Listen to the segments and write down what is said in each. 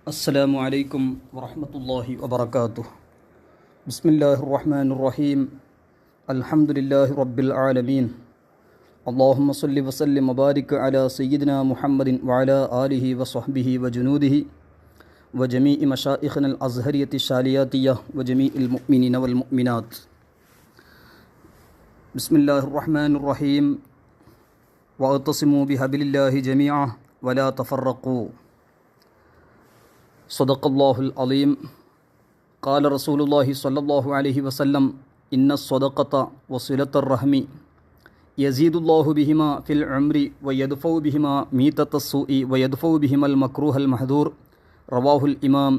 السلام عليكم ورحمة الله وبركاته. بسم الله الرحمن الرحيم. الحمد لله رب العالمين. اللهم صل وسلم وبارك على سيدنا محمد وعلى آله وصحبه وجنوده وجميع مشائخنا الأزهرية الشالياتية وجميع المؤمنين والمؤمنات. بسم الله الرحمن الرحيم. واعتصموا بحبل الله جميعا ولا تفرقوا. صدق الله العظيم. قال رسول الله صلى الله عليه وسلم إن الصدقة وصلة الرحم يزيد الله بهما في العمر ويدفع بهما ميتة السوء ويدفع بهما المكروه المحذور. رواه الإمام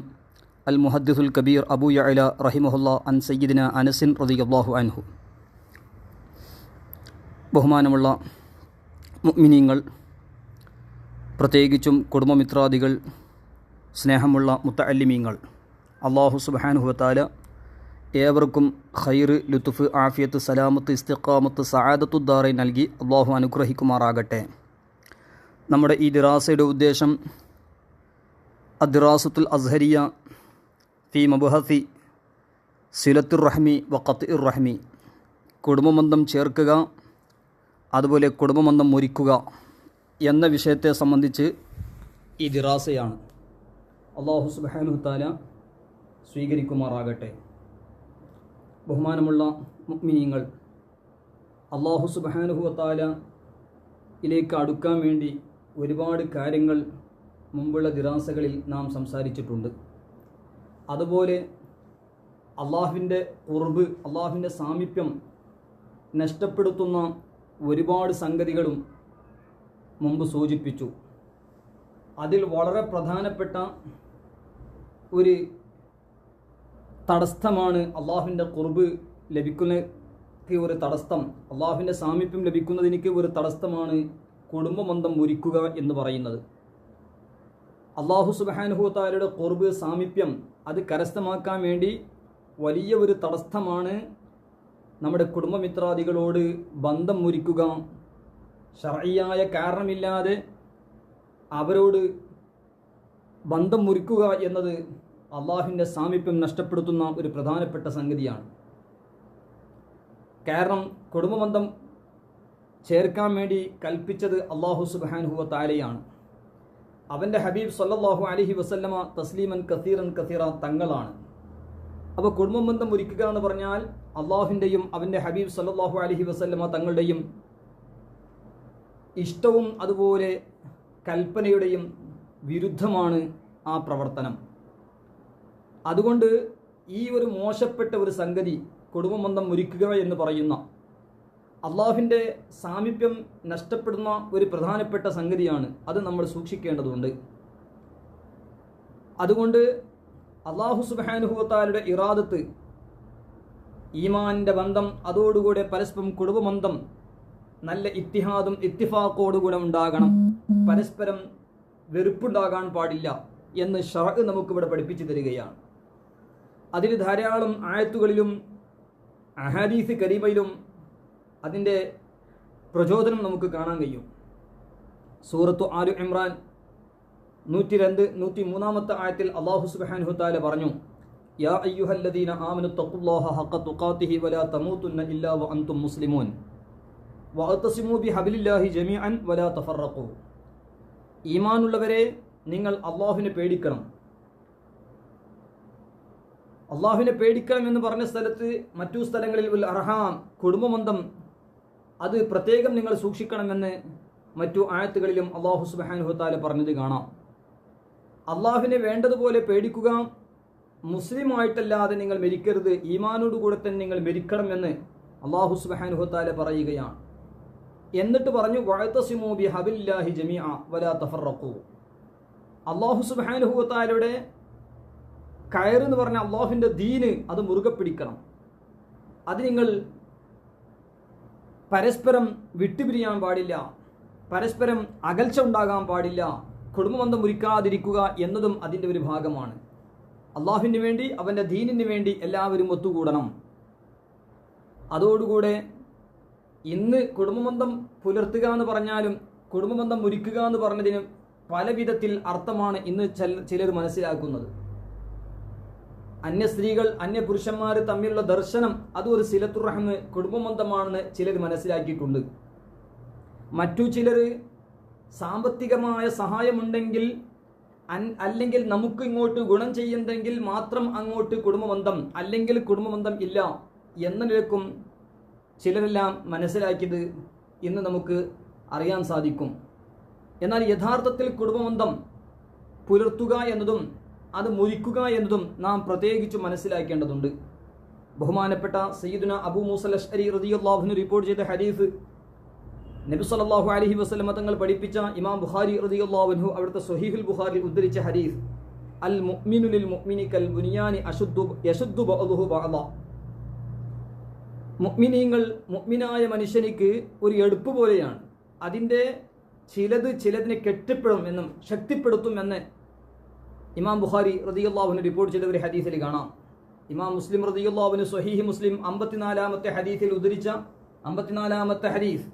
المحدث الكبير أبو يعلى رحمه الله عن سيدنا أنس رضي الله عنه. ബഹുമാനമുള്ള മുഅ്മിനീങ്ങൾ, പ്രത്യേകിച്ചും കുടുംബമിത്രാദികൾ, സ്നേഹമുള്ള മുത്തഅല്ലിമീങ്ങൾ, അല്ലാഹു സുബ്ഹാനഹു വ തആല ഏവർക്കും ഖൈർ, ലുത്ഫ്, ആഫിയത്ത്, സലാമത്ത്, ഇസ്തിഖാമത്ത്, സആദത്തുദ്ദാറൈൻ നൽകി അല്ലാഹു അനുഗ്രഹിക്കുമാറാകട്ടെ. നമ്മുടെ ഈ ദിറാസയുടെ ഉദ്ദേശം അദ്ദിറാസത്തുൽ അസ്ഹരിയ ഫി മബ്ഹസി സിലത്തുർ റഹ്മി വ ഖത്ഇർ റഹ്മി, കുടുംബബന്ധം ചേർക്കുക അതുപോലെ കുടുംബബന്ധം മുറിക്കുക എന്ന വിഷയത്തെ സംബന്ധിച്ച് ഈ ദിറാസയാണ്. അല്ലാഹു സുബ്ഹാനഹു വ തആല സ്വീകരിക്കുമാറാകട്ടെ. ബഹുമാനമുള്ള മുഅ്മിനീങ്ങൾ, അല്ലാഹു സുബ്ഹാനഹു വ തആലയിലേക്ക് അടുക്കാൻ വേണ്ടി ഒരുപാട് കാര്യങ്ങൾ മുമ്പുള്ള ദിറാസകളിൽ നാം സംസാരിച്ചിട്ടുണ്ട്. അതുപോലെ അള്ളാഹുവിൻ്റെ ഖുർബ്, അള്ളാഹുവിൻ്റെ സാമീപ്യം നഷ്ടപ്പെടുത്തുന്ന ഒരുപാട് സംഗതികളും മുമ്പ് സൂചിപ്പിച്ചു. അതിൽ വളരെ പ്രധാനപ്പെട്ട ഒരു തടസ്സമാണ് അള്ളാഹുവിൻ്റെ ഖുർബ് ലഭിക്കുന്നതിന് ഒരു തടസ്സം, അള്ളാഹുവിൻ്റെ സാമീപ്യം ലഭിക്കുന്നതിന് ഒരു തടസ്സമാണ് കുടുംബബന്ധം മുറിക്കുക എന്ന് പറയുന്നത്. അള്ളാഹു സുബ്ഹാനഹു വ തആലയുടെ ഖുർബ്, സാമീപ്യം അത് കരസ്ഥമാക്കാൻ വേണ്ടി വലിയ ഒരു തടസ്സമാണ് നമ്മുടെ കുടുംബമിത്രാദികളോട് ബന്ധം മുറിക്കുക. ശർഈയായ കാരണമില്ലാതെ അവരോട് ബന്ധം മുറിക്കുക എന്നത് അള്ളാഹുവിൻ്റെ സാമീപ്യം നഷ്ടപ്പെടുത്തുന്ന ഒരു പ്രധാനപ്പെട്ട സംഗതിയാണ്. കാരണം കുടുംബബന്ധം ചേർക്കാൻ വേണ്ടി കൽപ്പിച്ചത് അള്ളാഹു സുബ്ഹാനഹു വ തആലയാണ്. അവൻ്റെ ഹബീബ് സല്ലല്ലാഹു അലൈഹി വസല്ലമ തസ്ലീമൻ കസീറൻ കസീറ തങ്ങളാണ്. അപ്പോൾ കുടുംബബന്ധം മുറിക്കുക എന്ന് പറഞ്ഞാൽ അള്ളാഹുവിൻ്റെയും അവൻ്റെ ഹബീബ് സല്ലല്ലാഹു അലൈഹി വസല്ലമ തങ്ങളുടെയും ഇഷ്ടവും അതുപോലെ കൽപ്പനയുടെയും വിരുദ്ധമാണ് ആ പ്രവർത്തനം. അതുകൊണ്ട് ഈ ഒരു മോശപ്പെട്ട ഒരു സംഗതി, കുടുംബബന്ധം മുറിക്കുക എന്ന് പറയുന്ന അള്ളാഹുവിൻ്റെ സാമീപ്യം നഷ്ടപ്പെടുന്ന ഒരു പ്രധാനപ്പെട്ട സംഗതിയാണ്. അത് നമ്മൾ സൂക്ഷിക്കേണ്ടതുണ്ട്. അതുകൊണ്ട് അള്ളാഹു സുബ്ഹാനഹു വ തആലയുടെ ഇറാദത്ത്, ഈമാനിൻ്റെ ബന്ധം, അതോടുകൂടെ പരസ്പരം കുടുംബബന്ധം നല്ല ഇത്തിഹാദും ഇത്തിഫാഖോടുകൂടെ ഉണ്ടാകണം. പരസ്പരം വെറുപ്പുണ്ടാകാൻ പാടില്ല എന്ന് ശർഅ് നമുക്കിവിടെ പഠിപ്പിച്ചു തരികയാണ്. അതിൽ ധാരാളം ആയത്തുകളിലും അഹാദീസ് കരീമയിലും അതിൻ്റെ പ്രചോദനം നമുക്ക് കാണാൻ കഴിയും. സൂറത്തു ആലു ഇമ്രാൻ 102, 103 ആയത്തിൽ അല്ലാഹു സുബ്ഹാനഹു വ തആല പറഞ്ഞു, യാ അയ്യുഹല്ലദീന ആമനു തഖുല്ലാഹ ഹഖ തുഖാതിഹി വലാ തമൂതുന്ന ഇല്ലാ വഅൻതും മുസ്ലിമൂൻ വഅതസിമൂ ബിഹബ്ലില്ലാഹി ജമീഅൻ വലാ തഫറഖൂ. ഈമാനുള്ളവരെ, നിങ്ങൾ അള്ളാഹുവിനെ പേടിക്കണം. അള്ളാഹുവിനെ പേടിക്കണം എന്ന് പറഞ്ഞ സ്ഥലത്ത് മറ്റു സ്ഥലങ്ങളിൽ ഉൽ അർഹാം, കുടുംബബന്ധം, അത് പ്രത്യേകം നിങ്ങൾ സൂക്ഷിക്കണമെന്ന് മറ്റു ആയത്തുകളിലും അല്ലാഹു സുബ്ഹാനഹു വ തആല പറഞ്ഞത് കാണാം. അള്ളാഹുവിനെ വേണ്ടതുപോലെ പേടിക്കുക, മുസ്ലിമായിട്ടല്ലാതെ നിങ്ങൾ മരിക്കരുത്, ഈമാനോടുകൂടെ തന്നെ നിങ്ങൾ മരിക്കണമെന്ന് അല്ലാഹു സുബ്ഹാനഹു വ തആല പറയുകയാണ്. എന്നിട്ട് പറഞ്ഞു, വഅതസിമൂ ബിഹബ്ലില്ലാഹി ജമീഅ വലാ തഫറഖൂ. അല്ലാഹു സുബ്ഹാനഹു വ തആലയുടെ കയർ എന്ന് പറഞ്ഞ അള്ളാഹുവിൻ്റെ ദീന്, അത് മുറുകെ പിടിക്കണം. അത് നിങ്ങൾ പരസ്പരം വിട്ടുപിരിയാൻ പാടില്ല, പരസ്പരം അകൽച്ച ഉണ്ടാകാൻ പാടില്ല, കുടുംബബന്ധം മുറിക്കാതിരിക്കുക എന്നതും അതിൻ്റെ ഒരു ഭാഗമാണ്. അള്ളാഹുവിന് വേണ്ടി, അവൻ്റെ ദീനിന് വേണ്ടി എല്ലാവരും ഒത്തുകൂടണം. അതോടുകൂടെ ഇന്ന് കുടുംബബന്ധം പുലർത്തുക എന്ന് പറഞ്ഞാലും കുടുംബബന്ധം മുറിക്കുക എന്ന് പറഞ്ഞതിന് പല വിധത്തിൽ അർത്ഥമാണ് ഇന്ന് ചിലർ മനസ്സിലാക്കുന്നത്. അന്യ സ്ത്രീകൾ അന്യ പുരുഷന്മാർ തമ്മിലുള്ള ദർശനം അത് ഒരു സിലത്തുർ റഹ്മ് കുടുംബബന്ധമാണെന്ന് ചിലർ മനസ്സിലാക്കിയിട്ടുണ്ട്. മറ്റു ചിലർ സാമ്പത്തികമായ സഹായമുണ്ടെങ്കിൽ അല്ലെങ്കിൽ നമുക്ക് ഇങ്ങോട്ട് ഗുണം ചെയ്യുന്നെങ്കിൽ മാത്രം അങ്ങോട്ട് കുടുംബബന്ധം, അല്ലെങ്കിൽ കുടുംബബന്ധം ഇല്ല എന്ന നിലക്കും ചിലരെല്ലാം മനസ്സിലാക്കിയത് ഇന്ന് നമുക്ക് അറിയാൻ സാധിക്കും. എന്നാൽ യഥാർത്ഥത്തിൽ കുടുംബബന്ധം പുലർത്തുക എന്നതും അത് മുറിക്കുക എന്നതും നാം പ്രത്യേകിച്ച് മനസ്സിലാക്കേണ്ടതുണ്ട്. ബഹുമാനപ്പെട്ട സയ്യിദുന അബൂ മൂസ അശ്അരി റളിയല്ലാഹു അൻഹു റിപ്പോർട്ട് ചെയ്ത ഹദീസ് നബി സല്ലല്ലാഹു അലൈഹി വസല്ലം തങ്ങൾ പഠിപ്പിച്ച ഇമാം ബുഖാരി റളിയല്ലാഹു അൻഹു അവിടുത്തെ സ്വഹീഹുൽ ബുഖാരിയിൽ ഉദ്ധരിച്ച ഹദീസ്, അൽ മുഅ്മിനു ലിൽ മുഅ്മിനി കൽ ബുനിയാനി യശുദ്ദു ബഅദുഹു ബഅദ. മുഅ്മിനീങ്ങൾ മുഅ്മിനായ മനുഷ്യനിക്ക് ഒരു എടുപ്പ് പോലെയാണ്, അതിൻ്റെ ചിലതിനെ കെട്ടിപ്പെടുമെന്നും ശക്തിപ്പെടുത്തുമെന്ന് ഇമാം ബുഖാരി റളിയല്ലാഹു അൻഹു റിപ്പോർട്ട് ചെയ്ത ഒരു ഹദീസിൽ കാണാം. ഇമാം മുസ്ലിം റളിയല്ലാഹു അൻഹു സ്വഹീഹ് മുസ്ലിം 54-ാമത്തെ ഹദീസിൽ ഉദ്ധരിച്ച 54-ാമത്തെ ഹദീസ്,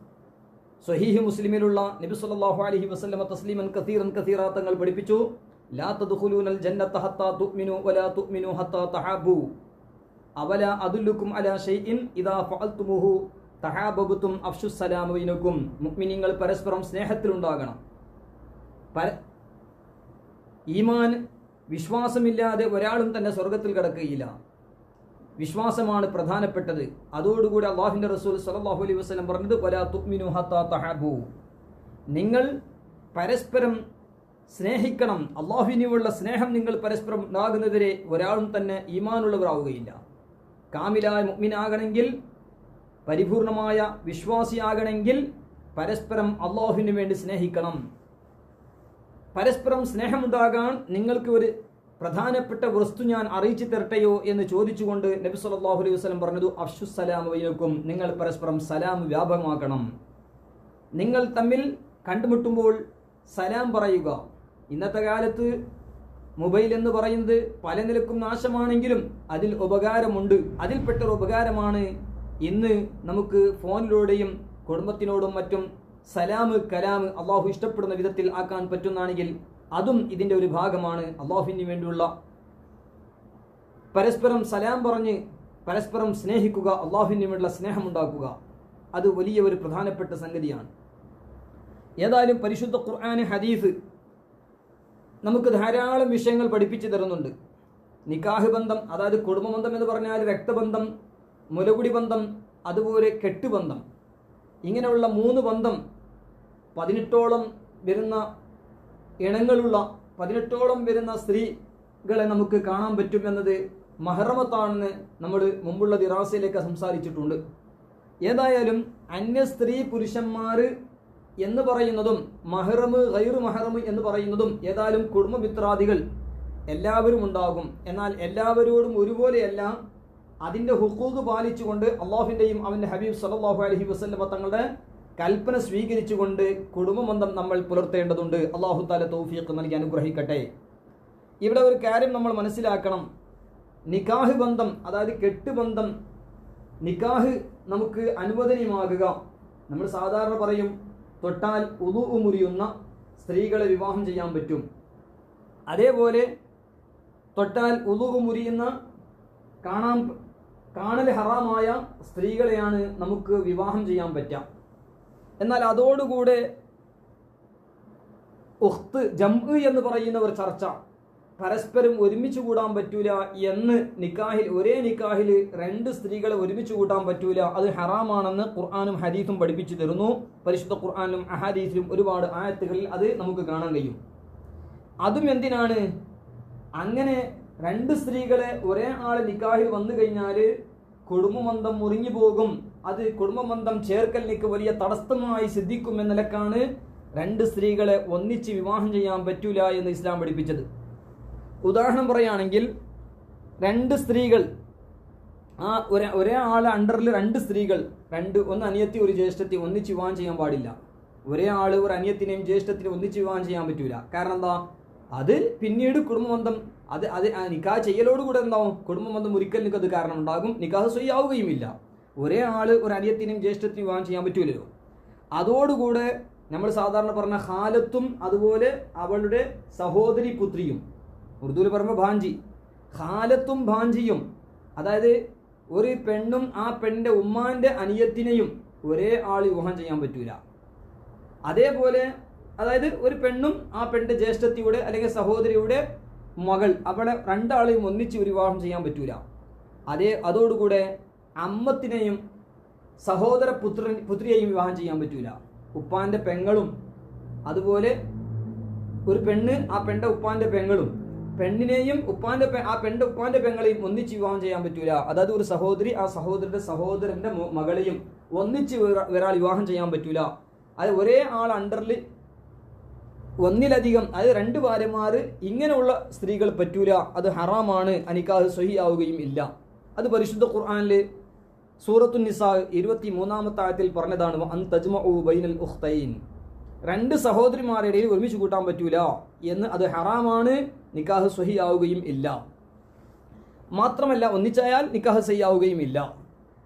സ്വഹീഹ് മുസ്ലിമിലുള്ള നബി സല്ലല്ലാഹു അലൈഹി വസല്ലം തസ്ലീമൻ കസീറ തങ്ങൾ പഠിപ്പിച്ചു, ലാ തദ്ഖുലൂനൽ ജന്നത ഹത്താ തുഅ്മിനു വലാ തുഅ്മിനു ഹത്താ തഹാബു അവലാ അദുല്ലുക്കും അലാ ഷൈഇൻ ഇദാ ഫഅൽതുമുഹു തഹാബബതും അഫ്ശുസ് സലാമ ബൈനക്കും. മുഅ്മിനീങ്ങൾ പരസ്പരം സ്നേഹത്തിലുണ്ടാകണം. ഈമാൻ വിശ്വാസമില്ലാതെ ഒരാളും തന്നെ സ്വർഗത്തിൽ കടക്കുകയില്ല. വിശ്വാസമാണ് പ്രധാനപ്പെട്ടത്. അതോടുകൂടി അല്ലാഹുവിൻ്റെ റസൂൽ സ്വല്ലല്ലാഹു അലൈഹി വസല്ലം പറഞ്ഞത്, വലാ തുഅ്മിനു ഹത്താ തഹാബു, നിങ്ങൾ പരസ്പരം സ്നേഹിക്കണം. അല്ലാഹുവിനുള്ള സ്നേഹം നിങ്ങൾ പരസ്പരം ഉണ്ടാകുന്നതുവരെ ഒരാളും തന്നെ ഈമാനുള്ളവരാവുകയില്ല. കാമിലായ മുഅ്മിനാകണമെങ്കിൽ, പരിപൂർണമായ വിശ്വാസിയാകണമെങ്കിൽ പരസ്പരം അല്ലാഹുവിന് വേണ്ടി സ്നേഹിക്കണം. പരസ്പരം സ്നേഹമുണ്ടാകാൻ നിങ്ങൾക്ക് ഒരു പ്രധാനപ്പെട്ട വസ്തു ഞാൻ അറിയിച്ചു തരട്ടെയോ എന്ന് ചോദിച്ചുകൊണ്ട് നബി സല്ലല്ലാഹു അലൈഹി വസല്ലം പറഞ്ഞത്, അഫ്ശുസ് സലാമ ബൈനക്കും, നിങ്ങൾ പരസ്പരം സലാം വ്യാപകമാക്കണം. നിങ്ങൾ തമ്മിൽ കണ്ടുമുട്ടുമ്പോൾ സലാം പറയുക. ഇന്നത്തെ കാലത്ത് മൊബൈൽ എന്ന് പറയുന്നത് പല നിലക്കും നാശമാണെങ്കിലും അതിൽ ഉപകാരമുണ്ട്. അതിൽപ്പെട്ട ഒരു ഉപകാരമാണ് ഇന്ന് നമുക്ക് ഫോണിലൂടെയും കുടുംബത്തിനോടും മറ്റും സലാമ് കലാമ് അള്ളാഹു ഇഷ്ടപ്പെടുന്ന വിധത്തിൽ ആക്കാൻ പറ്റുന്നതാണെങ്കിൽ അതും ഇതിൻ്റെ ഒരു ഭാഗമാണ്. അള്ളാഹുവിന് വേണ്ടിയുള്ള പരസ്പരം സലാം പറഞ്ഞ് പരസ്പരം സ്നേഹിക്കുക, അള്ളാഹുവിന് വേണ്ടിയുള്ള സ്നേഹമുണ്ടാക്കുക, അത് വലിയ ഒരു പ്രധാനപ്പെട്ട സംഗതിയാണ്. ഏതായാലും പരിശുദ്ധ ഖുർആൻ ഹദീസ് നമുക്ക് ധാരാളം വിഷയങ്ങൾ പഠിപ്പിച്ചു തരുന്നുണ്ട്. നിക്കാഹ് ബന്ധം, അതായത് കുടുംബബന്ധം എന്ന് പറഞ്ഞാൽ രക്തബന്ധം, മുലകുടി ബന്ധം, അതുപോലെ കെട്ടുബന്ധം, ഇങ്ങനെയുള്ള 3 ബന്ധം 18ഓളം വരുന്ന ഇണങ്ങളുള്ള 18ഓളം വരുന്ന സ്ത്രീകളെ നമുക്ക് കാണാൻ പറ്റും എന്നത് മഹറമത്താണെന്ന് നമ്മൾ മുമ്പുള്ള ദിറാസയിലേക്ക് സംസാരിച്ചിട്ടുണ്ട്. ഏതായാലും അന്യ സ്ത്രീ പുരുഷന്മാർ എന്ന് പറയുന്നതും മഹറമ് ഗൈറു മഹറമ് എന്ന് പറയുന്നതും ഏതായാലും കുടുംബമിത്രാദികൾ എല്ലാവരും ഉണ്ടാകും. എന്നാൽ എല്ലാവരോടും ഒരുപോലെയല്ല. അതിൻ്റെ ഹുഖൂഖ് പാലിച്ചുകൊണ്ട് അള്ളാഹുവിൻ്റെയും അവൻ്റെ ഹബീബ് സല്ലല്ലാഹു അലൈഹി വസല്ലം തങ്ങളുടെ കൽപ്പന സ്വീകരിച്ചുകൊണ്ട് കുടുംബബന്ധം നമ്മൾ പുലർത്തേണ്ടതുണ്ട്. അള്ളാഹു തആല തൗഫീഖ് നൽകി അനുഗ്രഹിക്കട്ടെ. ഇവിടെ ഒരു കാര്യം നമ്മൾ മനസ്സിലാക്കണം. നിക്കാഹ് ബന്ധം, അതായത് കെട്ടുബന്ധം, നിക്കാഹ് നമുക്ക് അനുവദനീയമാകുക. നമ്മൾ സാധാരണ പറയും, തൊട്ടാൽ ഉദു മുറിയുന്ന സ്ത്രീകളെ വിവാഹം ചെയ്യാൻ പറ്റും. അതേപോലെ തൊട്ടാൽ ഉദു മുറിയുന്ന കാണൽ ഹറാമായ സ്ത്രീകളെയാണ് നമുക്ക് വിവാഹം ചെയ്യാൻ പറ്റുക. എന്നാൽ അതോടുകൂടെ ഉഖ്ത് ജംഅ് എന്ന് പറയുന്ന ഒരു ചർച്ച, പരസ്പരം ഒരുമിച്ച് കൂടാൻ പറ്റൂല എന്ന് നിക്കാഹിൽ, ഒരേ നിക്കാഹിൽ 2 സ്ത്രീകളെ ഒരുമിച്ച് കൂട്ടാൻ പറ്റൂല, അത് ഹറാമാണെന്ന് ഖുർആനും ഹദീസും പഠിപ്പിച്ചു തരുന്നു. പരിശുദ്ധ ഖുർആനിലും അഹാദീസിലും ഒരുപാട് ആയത്തുകളിൽ അത് നമുക്ക് കാണാൻ കഴിയും. അതും എന്തിനാണ്? അങ്ങനെ 2 സ്ത്രീകളെ ഒരേ ആൾ നിക്കാഹിൽ വന്നു കഴിഞ്ഞാൽ കുടുംബബന്ധം മുറിഞ്ഞു പോകും. അത് കുടുംബബന്ധം ചേർക്കലിലേക്ക് വലിയ തടസ്സമായി സിദ്ധിക്കും എന്ന നിലക്കാണ് 2 സ്ത്രീകളെ ഒന്നിച്ച് വിവാഹം ചെയ്യാൻ പറ്റൂല എന്ന് ഇസ്ലാം പഠിപ്പിച്ചത്. ഉദാഹരണം പറയുകയാണെങ്കിൽ, 2 സ്ത്രീകൾ, ഒരേ ആളെ അണ്ടറിൽ 2 സ്ത്രീകൾ, ഒന്ന് അനിയത്തി ഒരു ജ്യേഷ്ഠത്തി ഒന്നിച്ച് വിവാഹം ചെയ്യാൻ പാടില്ല. ഒരേ ആള് ഒരു അനിയത്തിനെയും ജ്യേഷ്ഠത്തിനെയും ഒന്നിച്ച് വിവാഹം ചെയ്യാൻ പറ്റൂല. കാരണം എന്താ? അത് പിന്നീട് കുടുംബബന്ധം, അത് നിക്കാഹ് ചെയ്യലോടുകൂടെ എന്താവും? കുടുംബബന്ധം മുറിക്കലിനൊക്കെ അത് കാരണം ഉണ്ടാകും. നിക്കാഹ് സ്വയാവുകയുമില്ല. ഒരേ ആള് ഒരു അനിയത്തിനെയും ജ്യേഷ്ഠത്തിനെയും വിവാഹം ചെയ്യാൻ പറ്റൂലല്ലോ. അതോടുകൂടെ നമ്മൾ സാധാരണ പറഞ്ഞ ഖാലത്തും അതുപോലെ അവളുടെ സഹോദരി പുത്രിയും, ഉറുദുവിൽ പറയുമ്പോൾ ഭാഞ്ചി, ഖാലത്തും ഭാഞ്ചിയും, അതായത് ഒരു പെണ്ണും ആ പെണ്ണിന്റെ ഉമ്മാന്റെ അനിയത്തിനെയും ഒരേ ആൾ വിവാഹം ചെയ്യാൻ പറ്റൂല. അതേപോലെ അതായത് ഒരു പെണ്ണും ആ പെണ്ണിന്റെ ജ്യേഷ്ഠത്തിയുടെ അല്ലെങ്കിൽ സഹോദരിയുടെ മകൾ, അവളെ രണ്ടാളെയും ഒന്നിച്ച് ഒരു വിവാഹം ചെയ്യാൻ പറ്റൂല. അതോടുകൂടെ അമ്മത്തിനെയും സഹോദര പുത്രിയെയും വിവാഹം ചെയ്യാൻ പറ്റൂല. ഉപ്പാന്റെ പെങ്ങളും അതുപോലെ ഒരു പെണ്ണ് ആ പെണ്ണിന്റെ ഉപ്പാന്റെ പെങ്ങളും, പെണ്ണിനെയും ആ പെണ്ണിന്റെ ഉപ്പാന്റെ പെങ്ങളെയും ഒന്നിച്ച് വിവാഹം ചെയ്യാൻ പറ്റൂല. അതായത് ഒരു സഹോദരി ആ സഹോദരന്റെ സഹോദരന്റെ മകളെയും ഒന്നിച്ച് ഒരാൾ വിവാഹം ചെയ്യാൻ പറ്റൂല. അത് ഒരേ ആൾ അണ്ടറിൽ ഒന്നിലധികം, അതായത് 2 ഭാര്യമാർ, ഇങ്ങനെയുള്ള സ്ത്രീകൾ പറ്റൂല. അത് ഹറാമാണ്, നിക്കാഹ് സ്വഹീഹാവുകയും ഇല്ല. അത് പരിശുദ്ധ ഖുർആനിൽ സൂറത്തുൻ നിസാ 23-ാമത്തെ ആയത്തിൽ പറഞ്ഞതാണ്, അൻ തജ്മഉ ബൈനൽ ഉഖ്തൈൻ, 2 സഹോദരിമാരുടെ ഇടയിൽ ഒരുമിച്ച് കൂട്ടാൻ പറ്റൂല എന്ന്. അത് ഹറാമാണ്, നിക്കാഹ് സ്വഹീഹാവുകയും ഇല്ല. മാത്രമല്ല ഒന്നിച്ചായാൽ നിക്കാഹ് സ്വഹീഹാവുകയും ഇല്ല.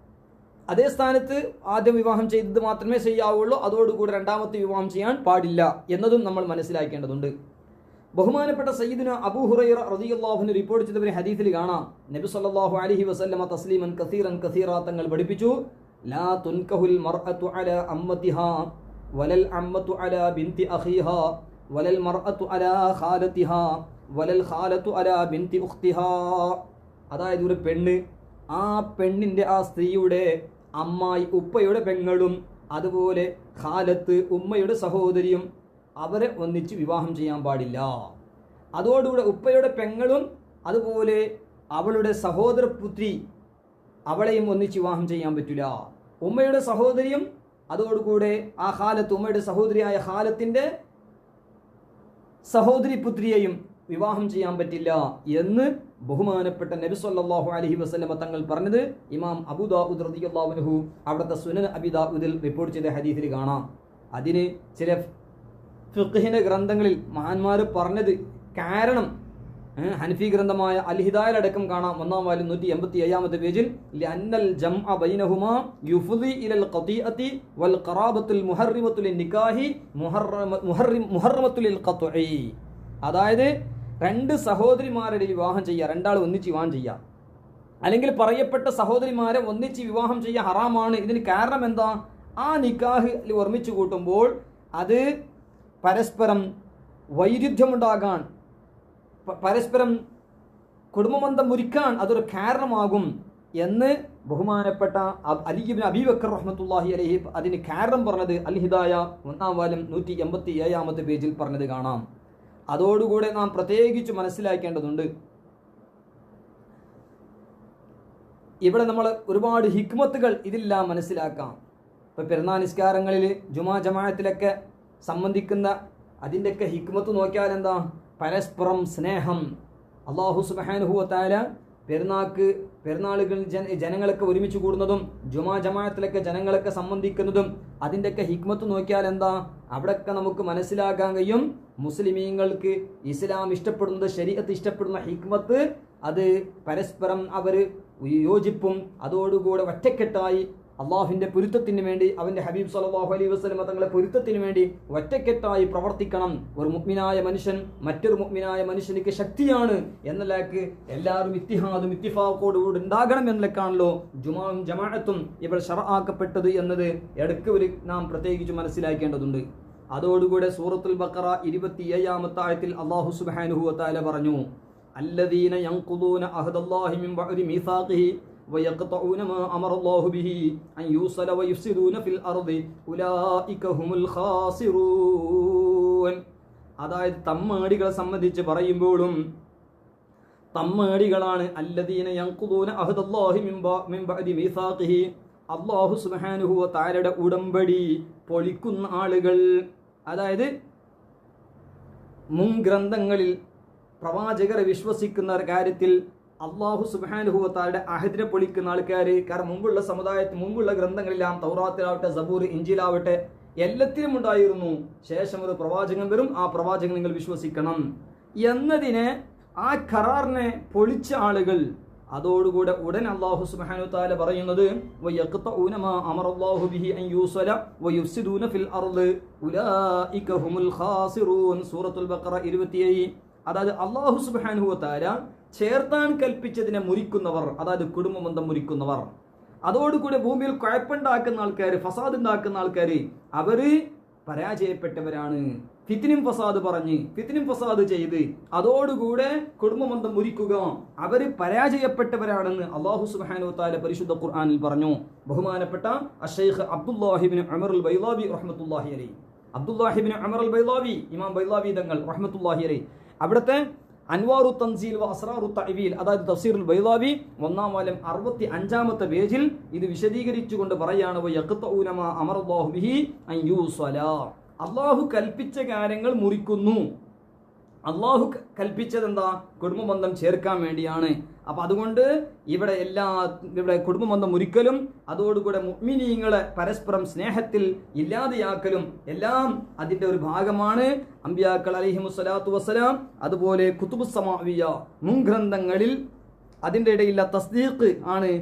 അതേ സ്ഥാനത്ത് ആദ്യം വിവാഹം ചെയ്തത് മാത്രമേ ചെയ്യാവുള്ളൂ, അതോടുകൂടി രണ്ടാമത്തെ വിവാഹം ചെയ്യാൻ പാടില്ല എന്നതും നമ്മൾ മനസ്സിലാക്കേണ്ടതുണ്ട്. ബഹുമാനപ്പെട്ട സയ്യിദുന അബൂ ഹുറൈറ റളിയല്ലാഹു അൻഹു റിപ്പോർട്ട് ചെയ്ത ഒരു ഹദീസിൽ കാണാം, നബി സല്ലല്ലാഹു അലൈഹി വസല്ലമ തസ്ലീമൻ കസീറ തങ്ങൾ പഠിപ്പിച്ചു, ലാ തുൻകഹുൽ മർഅതു അലാ അമ്മതിഹാ വലൽ അമ്മതു അലാ ബിൻതി അഖീഹാ വലൽ മർഅതു അലാ ഖാലതിഹാ വലൽ ഖാലതു അലാ ബിൻതി ഉഖ്തിഹാ. അതായത് ഒരു പെണ്ണ് ആ പെണ്ണിന്റെ ആ സ്ത്രീയുടെ അമ്മായി ഉപ്പയുടെ പെങ്ങളും അതുപോലെ ഖാലത്ത് ഉമ്മയുടെ സഹോദരിയും അവരെ ഒന്നിച്ച് വിവാഹം ചെയ്യാൻ പാടില്ല. അതോടുകൂടെ ഉപ്പയുടെ പെങ്ങളും അതുപോലെ അവളുടെ സഹോദരപുത്രി അവളെയും ഒന്നിച്ച് വിവാഹം ചെയ്യാൻ പറ്റില്ല. ഉമ്മയുടെ സഹോദരിയും അതോടുകൂടെ ആ ഖാലത്ത് ഉമ്മയുടെ സഹോദരിയായ ഖാലത്തിന്റെ സഹോദരി പുത്രിയെയും വിവാഹം ചെയ്യാൻ പറ്റില്ല എന്ന് ബഹുമാനപ്പെട്ട നബി സല്ലല്ലാഹു അലൈഹി വസല്ലമ തങ്ങൾ പറഞ്ഞത് ഇമാം അബൂ ദാവൂദ് റളിയല്ലാഹു അൻഹു അവിടുത്തെ സുനൻ അബീ ദാവൂദിൽ റിപ്പോർട്ട് ചെയ്ത ഹദീസിൽ കാണാം. അതിന് ചില ഫിഖ്ഹിന്റെ ഗ്രന്ഥങ്ങളിൽ മഹാന്മാർ പറഞ്ഞത് കാരണം ഹനഫി ഗ്രന്ഥമായ അൽ ഹിദായയിൽ അടക്കം കാണാം. 1-ാം വാല്യം 187-ാമത്തെ പേജിൽ, ലഅന്നൽ ജംഅ ബൈനഹുമാ യുഫ്ദി ഇലൽ ഖതീഅതി വൽ ഖറാബത്തുൽ മുഹർരിമത്തുൽ നികാഹി മുഹറമത്തുൽ ഖത്ഇ. അതായത് 2 സഹോദരിമാരുടെ വിവാഹം ചെയ്യുക, 2 ആൾ ഒന്നിച്ച് വിവാഹം ചെയ്യുക, അല്ലെങ്കിൽ പറയപ്പെട്ട സഹോദരിമാരെ ഒന്നിച്ച് വിവാഹം ചെയ്യുക ഹറാമാണ്. ഇതിന് കാരണം എന്താ? ആ നിക്കാഹ് ഒരുമിച്ച് കൂട്ടുമ്പോൾ അത് പരസ്പരം വൈരുദ്ധ്യമുണ്ടാകാൻ, പരസ്പരം കുടുംബബന്ധം മുറിക്കാൻ അതൊരു കാരണമാകും എന്ന് ബഹുമാനപ്പെട്ട അലി ഇബ്നു അബീ ബക്കർ റഹ്മത്തുള്ളാഹി അലൈഹി അതിന് കാരണം പറഞ്ഞത് അൽ ഹിദായ 1-ാം വാല്യം 187-ാമത്തെ പേജിൽ പറഞ്ഞത് കാണാം. അതോടുകൂടെ നാം പ്രത്യേകിച്ച് മനസ്സിലാക്കേണ്ടതുണ്ട്, ഇവിടെ നമ്മൾ ഒരുപാട് ഹിക്മത്തുകൾ ഇതിലെല്ലാം മനസ്സിലാക്കാം. ഇപ്പം പെരുന്നാൾ നിസ്കാരങ്ങളിൽ ജുമാ ജമാഅത്തിലൊക്കെ സംബന്ധിക്കുന്ന അതിൻ്റെയൊക്കെ ഹിക്മത്ത് നോക്കിയാൽ എന്താ? പരസ്പരം സ്നേഹം. അല്ലാഹു സുബ്ഹാനഹു വ തആല പെരുന്നാളുകൾ ജനങ്ങളൊക്കെ ഒരുമിച്ച് കൂടുന്നതും ജുമാ ജമാഅത്തിലൊക്കെ ജനങ്ങളൊക്കെ സംബന്ധിക്കുന്നതും അതിൻ്റെയൊക്കെ ഹിക്മത്ത് നോക്കിയാൽ എന്താ? അവിടെയൊക്കെ നമുക്ക് മനസ്സിലാക്കാൻ കഴിയും, മുസ്ലിമീങ്ങൾക്ക് ഇസ്ലാം ഇഷ്ടപ്പെടുന്നത്, ശരീഅത്ത് ഇഷ്ടപ്പെടുന്ന ഹിക്മത്ത് അത് പരസ്പരം അവർ യോജിപ്പും അതോടുകൂടെ ഒറ്റക്കെട്ടായി അള്ളാഹുവിൻ്റെ പൊരുത്തത്തിന് വേണ്ടി, അവൻ്റെ ഹബീബ് സല്ലല്ലാഹു അലൈഹി വസല്ലം തങ്ങളെ പൊരുത്തത്തിന് വേണ്ടി ഒറ്റക്കെട്ടായി പ്രവർത്തിക്കണം. ഒരു മുഅ്മിനായ മനുഷ്യൻ മറ്റൊരു മുഅ്മിനായ മനുഷ്യനിക്ക് ശക്തിയാണ് എന്നതിലേക്ക് എല്ലാവരും ഇത്തിഹാദും ഇത്തിഫാഖോടുകൂടി ഉണ്ടാകണം എന്നതിലേക്കാണല്ലോ ജുമാവും ജമാഅത്തും ഇവർ ശർആക്കപ്പെട്ടത് എന്നത് ഇടയ്ക്ക് നാം പ്രത്യേകിച്ച് മനസ്സിലാക്കേണ്ടതുണ്ട്. അതോടുകൂടെ സൂറത്തുൽ ബഖറ 27-ാമത്തെ ആയത്തിൽ അല്ലാഹു സുബ്ഹാനഹു വ തആല പറഞ്ഞു, അല്ലദീന യൻഖുദൂന അഹദല്ലാഹി മിൻ ബഅദി മീസാഖിഹി ويقطعون ما أمر الله به أن يوصل ويفسدون في الأرض أولئك هم الخاسرون. അതായത് തമ്മാടികളെ സംബന്ധിച്ച് പറയുമ്പോഴും തമ്മാടികളാണ് അല്ലദീന യൻഖുദൂന അഹദല്ലാഹി മിൻ ബഅദി മീസാഖിഹി, അല്ലാഹു സുബ്ഹാനഹു വ തആലയുടെ ഉടമ്പടി പൊളിക്കുന്ന ആളുകൾ. അതായത് മുൻ ഗ്രന്ഥങ്ങളിൽ പ്രവാചകരെ വിശ്വസിക്കുന്ന കാര്യത്തിൽ അള്ളാഹു സുബ്ഹാനഹു വ തആലയുടെ അഹദിനെ പൊളിക്കുന്ന ആൾക്കാർ. കാരണം മുമ്പുള്ള മുമ്പുള്ള ഗ്രന്ഥങ്ങളെല്ലാം തൗറാത്തിലാവട്ടെ സബൂർ ഇഞ്ചിലാവട്ടെ എല്ലാത്തിലും ഉണ്ടായിരുന്നു, ശേഷം ഒരു പ്രവാചകൻ വരും, ആ പ്രവാചകൻ നിങ്ങൾ വിശ്വസിക്കണം എന്നതിനെ ആ ഖറാറിനെ പൊളിച്ച ആളുകൾ അതോടുകൂടെ ഉടൻ അല്ലാഹു സുബ്ഹാനഹു വ തആല പറയുന്നത് വയഖ്തഊന മാ അമറല്ലാഹു ബിഹി അൻ യൂസല വയുഫ്സിദൂന ഫിൽ അർള് ഉലൈക ഹുമുൽ ഖാസിറൂൻ. സൂറത്തുൽ ബഖറ 27. അതായത് അല്ലാഹു സുബ്ഹാനഹു വ തആല ചേർത്താൻ കൽപ്പിച്ചതിനെ മുറിക്കുന്നവർ, അതായത് കുടുംബബന്ധം മുറിക്കുന്നവർ, അതോടുകൂടെ ഭൂമിയിൽ കുഴപ്പമുണ്ടാക്കുന്ന ആൾക്കാർ, ഫസാദ് ഉണ്ടാക്കുന്ന ആൾക്കാർ, അവര് പരാജയപ്പെട്ടവരാണ്. ഫിത്നയും ഫസാദ് പറഞ്ഞ് ഫിത്നയും ഫസാദ് ചെയ്ത് അതോടുകൂടെ കുടുംബബന്ധം മുറിക്കുക, അവര് പരാജയപ്പെട്ടവരാണെന്ന് അല്ലാഹു സുബ്ഹാനഹു വ തആല പരിശുദ്ധ ഖുർആനിൽ പറഞ്ഞു. ബഹുമാനപ്പെട്ട അഷ്ശൈഖ് അബ്ദുല്ലാഹി ഇബ്നു ഉമർ അൽ ബൈളാവി റഹ്മത്തുള്ളാഹി അലൈഹി, അബ്ദുല്ലാഹി ഇബ്നു ഉമർ അൽ ബൈളാവി, ഇമാം ബൈളാവി തങ്ങൾ റഹ്മത്തുള്ളാഹി അലൈഹി, അവിടുത്തെ അൻവാറു തൻസീൽ വ അസ്റാറു തഅവീൽ, അതായത് തഫ്സീറുൽ ബൈളാവി 1-ാം വാല്യം 65-ാമത്തെ പേജിൽ ഇത് വിശദീകരിച്ചുകൊണ്ട് പറയാണ് വയഖ്തഊന മാ അമറല്ലാഹു ബിഹി അൻ യൂസല. അല്ലാഹു കൽപ്പിച്ച കാര്യങ്ങൾ മുറിക്കുന്നു. അല്ലാഹു കൽപ്പിച്ചത് എന്താ? കുടുംബബന്ധം ചേർക്കാൻ വേണ്ടിയാണ്. അപ്പൊ അതുകൊണ്ട് ഇവിടെ കുടുംബബന്ധം മുറിക്കലും അതോടുകൂടെ മുഅ്മിനീങ്ങളെ പരസ്പരം സ്നേഹത്തിൽ ഇല്ലാതെയാക്കലും എല്ലാം അതിന്റെ ഒരു ഭാഗമാണ്. അംബിയാക്കൾ അലൈഹിമുസ്സലാത്തു വസ്സലാം, അതുപോലെ കുതുബുസ് സമാവിയ മുൻഗ്രന്ഥങ്ങളിൽ അതിന്റെ ഇടയിലുള്ള തസ്ദീഖ് ആണ്.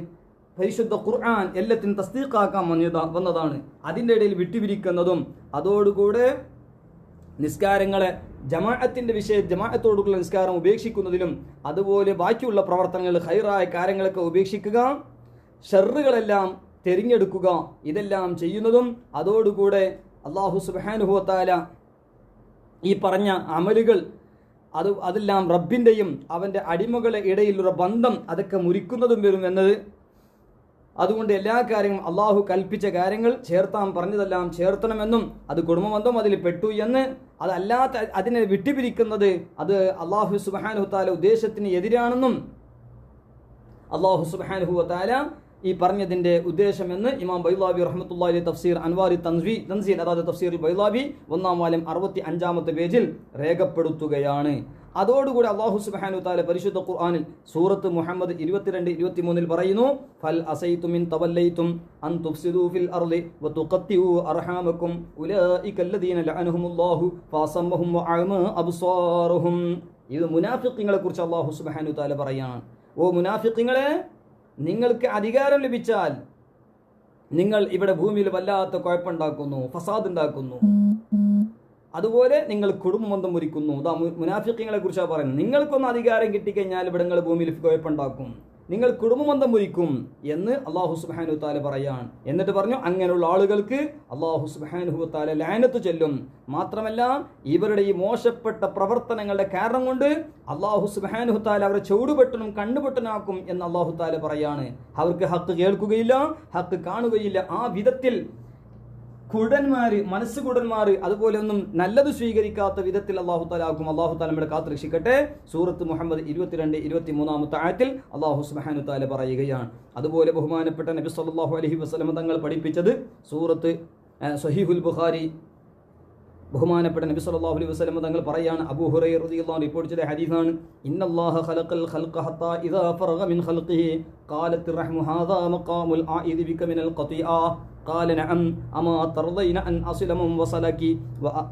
പരിശുദ്ധ ഖുർആൻ എല്ലാത്തിനും തസ്ദീഖാക്കാൻ വന്നതാണ്. അതിന്റെ ഇടയിൽ വിട്ടുപിരിക്കുന്നതും അതോടുകൂടെ നിസ്കാരങ്ങളെ ജമാഅത്തോടുള്ള നിസ്കാരം ഉപേക്ഷിക്കുന്നതിലും അതുപോലെ ബാക്കിയുള്ള പ്രവർത്തനങ്ങൾ ഖൈറായ കാര്യങ്ങളൊക്കെ ഉപേക്ഷിക്കുക, ഷർറുകളെല്ലാം തെരഞ്ഞെടുക്കുക, ഇതെല്ലാം ചെയ്യുന്നതും അതോടുകൂടെ അല്ലാഹു സുബ്ഹാനഹു വ തആല ഈ പറഞ്ഞ അമലുകൾ അതെല്ലാം റബ്ബിന്റെയും അവന്റെ അടിമകളുടെ ഇടയിലുള്ള ബന്ധം അതൊക്കെ മുറിക്കുന്നതും വരും എന്നത്. അതുകൊണ്ട് എല്ലാ കാര്യങ്ങളും അള്ളാഹു കൽപ്പിച്ച കാര്യങ്ങൾ ചേർത്താൻ പറഞ്ഞതെല്ലാം ചേർത്തണമെന്നും അത് കുടുംബബന്ധം അതിൽ പെട്ടു എന്ന്, അതല്ലാത്ത അതിനെ വിട്ടുപിരിക്കുന്നത് അത് അള്ളാഹു സുബ്ഹാനഹു വ തആല ഉദ്ദേശത്തിന് എതിരാണെന്നും അള്ളാഹു സുബ്ഹാനഹു വ തആല ഈ പറഞ്ഞതിന്റെ ഉദ്ദേശം എന്ന് ഇമാം ബൈളാവി റഹ്മത്തുള്ളാഹി അലൈഹി തഫ്സീർ അൻവാരി തൻസീൽ, അതായത് തഫ്സീർ ബൈളാവി 1-ാം വാല്യം 65-ാമത്തെ പേജിൽ രേഖപ്പെടുത്തുകയാണ്. അതോടുകൂടി അല്ലാഹു സുബ്ഹാനഹു വ തആല പരിശുദ്ധ ഖുർആനിൽ സൂറത്ത് മുഹമ്മദ് 22-23 പറയുന്നു ഫൽ അസൈതും മിൻ തവല്ലൈതും അൻ തുഫ്സിദു ഫിൽ അർളി വതുഖത്തിഉ അർഹാമകും ഉലൈക അല്ലദീന ലഅനഹുമുല്ലാഹു ഫഅസമ്മഹും വഅമ അബ്സാറുഹും. ഇത് മുനാഫിഖീങ്ങളെ കുറിച്ച് അല്ലാഹു സുബ്ഹാനഹു വ തആല പറയാണ്. ഓ മുനാഫിഖീങ്ങളെ, നിങ്ങൾക്ക് അധികാരം ലഭിച്ചാൽ നിങ്ങൾ ഇവിടെ ഭൂമിയിൽ വല്ലാത്ത കുഴപ്പമുണ്ടാക്കുന്നു, ഫസാദ് ഉണ്ടാക്കുന്നു, അതുപോലെ നിങ്ങൾ കുടുംബബന്ധം മുറിക്കുന്നു. മുനാഫിഖീങ്ങളെ കുറിച്ചാണ് പറയുന്നത്. നിങ്ങൾക്കൊന്ന് അധികാരം കിട്ടിക്കഴിഞ്ഞാൽ ഇവിടെ നിങ്ങൾ ഭൂമിയിൽ കുഴപ്പമുണ്ടാക്കും, നിങ്ങൾ കുടുംബബന്ധം മുറിക്കും എന്ന് അല്ലാഹു സുബ്ഹാനഹു വ തആല പറയാണ്. എന്നിട്ട് പറഞ്ഞു അങ്ങനെയുള്ള ആളുകൾക്ക് അല്ലാഹു സുബ്ഹാനഹു വ തആല ലഅനത്ത് ചൊല്ലും. മാത്രമല്ല ഇവരുടെ ഈ മോശപ്പെട്ട പ്രവർത്തനങ്ങളുടെ കാരണം കൊണ്ട് അല്ലാഹു സുബ്ഹാനഹു വ തആല അവരെ ചൂടുപെട്ടനും കണ്ണുപൊട്ടനാക്കും എന്ന് അല്ലാഹു തആല പറയാണ്. അവർക്ക് ഹക്ക് കേൾക്കുകയില്ല, ഹക്ക് കാണുകയില്ല. ആ വിധത്തിൽ മനസ്സുകുടന്മാർ അതുപോലെ ഒന്നും നല്ലത് സ്വീകരിക്കാത്ത വിധത്തിൽ അല്ലാഹു തആല ആക്കും. അല്ലാഹു തആല നമ്മളെ കാത്തു രക്ഷിക്കട്ടെ. സൂറത്ത് മുഹമ്മദ് 22-23 ആയത്തിൽ അല്ലാഹു സുബ്ഹാനഹു തആല പറയുകയാണ്. അതുപോലെ ബഹുമാനപ്പെട്ട നബി സല്ലല്ലാഹു അലൈഹി വസല്ലം തങ്ങൾ പഠിപ്പിച്ചത് സൂറത്ത് സഹീഹുൽ ബുഖാരി ബഹുമാനപ്പെട്ട നബി സല്ലല്ലാഹു അലൈഹി വസല്ലം തങ്ങൾ പറയാണ്, അബൂ ഹുറൈറ റളിയല്ലാഹു അൻഹു റിപ്പോർട്ട് ചെയ്ത ഹദീസാണ്, ഇന്നല്ലാഹ ഖലഖൽ ഖൽഖ ഹത്താ ഇദാ ഫറഗ മിൻ ഖൽഖിഹി ഖാലത്ത് റഹ്മു ഹാദാ മഖാമുൽ ആഇദി ബിക മിനൽ ഖതിആ ഖാല നഅം അമാ തർദൈന അൻ അസില മൻ വസലകി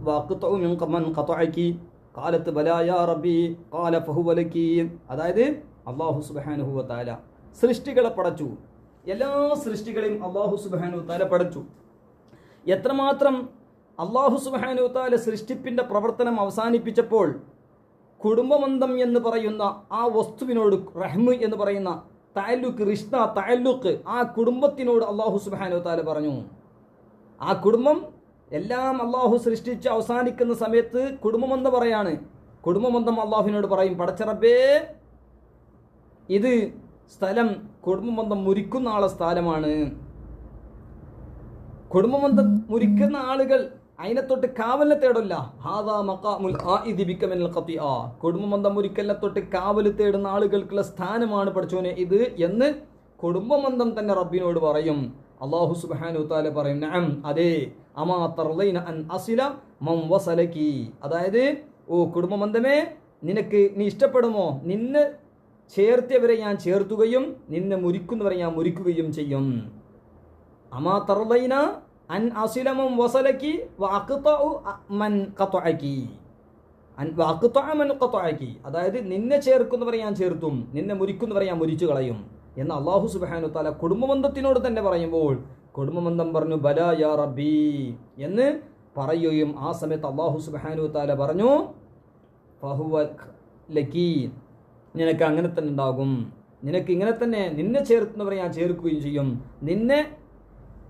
വഅഖ്തഉ മിൻ മൻ ഖതഅകി ഖാലത്ത് ബലാ യാ റബ്ബി ഖാല ഫഹുവ ലകി. അതായത് അല്ലാഹു സുബ്ഹാനഹു വ തആല സൃഷ്ടികളെ പടച്ചു, എല്ലാ സൃഷ്ടികളെയും അല്ലാഹു സുബ്ഹാനഹു വ തആല പടച്ചു. എത്രമാത്രം അല്ലാഹു സുബ്ഹാനഹു വ തആല സൃഷ്ടിപ്പിന്റെ പ്രവർത്തനം അവസാനിപ്പിച്ചപ്പോൾ കുടുംബബന്ധം എന്ന് പറയുന്ന ആ വസ്തുവിനോട് റഹ്മ് എന്ന് പറയുന്ന തഅല്ലുഖ് ആ കുടുംബത്തിനോട് അല്ലാഹു സുബ്ഹാനഹു വ തആല പറഞ്ഞു. ആ കുടുംബം എല്ലാം അല്ലാഹു സൃഷ്ടിച്ച് അവസാനിക്കുന്ന സമയത്ത് കുടുംബബന്ധം പറയാണ്. കുടുംബബന്ധം അല്ലാഹുവിനോട് പറയും, പടച്ച റബ്ബേ, ഇത് സ്ഥലം കുടുംബബന്ധം മുറിക്കുന്ന ആളെ സ്ഥലമാണ്. കുടുംബബന്ധം മുറിക്കുന്ന ആളുകൾ അതിനെ തൊട്ട് കാവലിനെ തേടില്ല. ഹാദാ മഖാമുൽ ആഇദി ബിക മിനൽ ഖതിആ. കുടുംബബന്ധം മുറിക്കലിനെ തൊട്ട് കാവൽ തേടുന്ന ആളുകൾക്കുള്ള സ്ഥാനമാണ് പഠിച്ചോനെ ഇത് എന്ന് കുടുംബബന്ധം തന്നെ റബ്ബിനോട് പറയും. അല്ലാഹു സുബ്ഹാനഹു വ തആല പറയും, നഅം, അതെ, അമാ തർദൈന അൻ അസില മൻ വസലകി. അതായത് ഓ കുടുംബബന്ധമേ, നീ ഇഷ്ടപ്പെടുമോ? നിന്നെ ചേർത്തിയവരെ ഞാൻ ചേർത്തുകയും നിന്നെ മുറിക്കുന്നവരെ ഞാൻ മുറിക്കുകയും ചെയ്യും. അമാ തർദൈന അൻ അസില മൻ വസലകി വഅഖ്തഉ മൻ ഖതഅകി. അതായത് നിന്നെ ചേർക്കുന്നവരെ ഞാൻ ചേർത്തും നിന്നെ മുരിക്കുന്നവരെ ഞാൻ മുരിച്ചു കളയും എന്ന് അല്ലാഹു സുബ്ഹാനഹു വതആല കുടുംബബന്ധത്തിനോട് തന്നെ പറയുമ്പോൾ കുടുംബബന്ധം പറഞ്ഞു ബലാ യാ റബ്ബി എന്ന് പറയുകയും ആ സമയത്ത് അല്ലാഹു സുബ്ഹാനഹു വതആല പറഞ്ഞു ഫഹുവ ലകീ, നിനക്ക് അങ്ങനെ തന്നെ ഉണ്ടാകും, നിനക്ക് ഇങ്ങനെ തന്നെ നിന്നെ ചേർക്കുന്നവരെ ഞാൻ ചേർക്കുകയും ചെയ്യും, നിന്നെ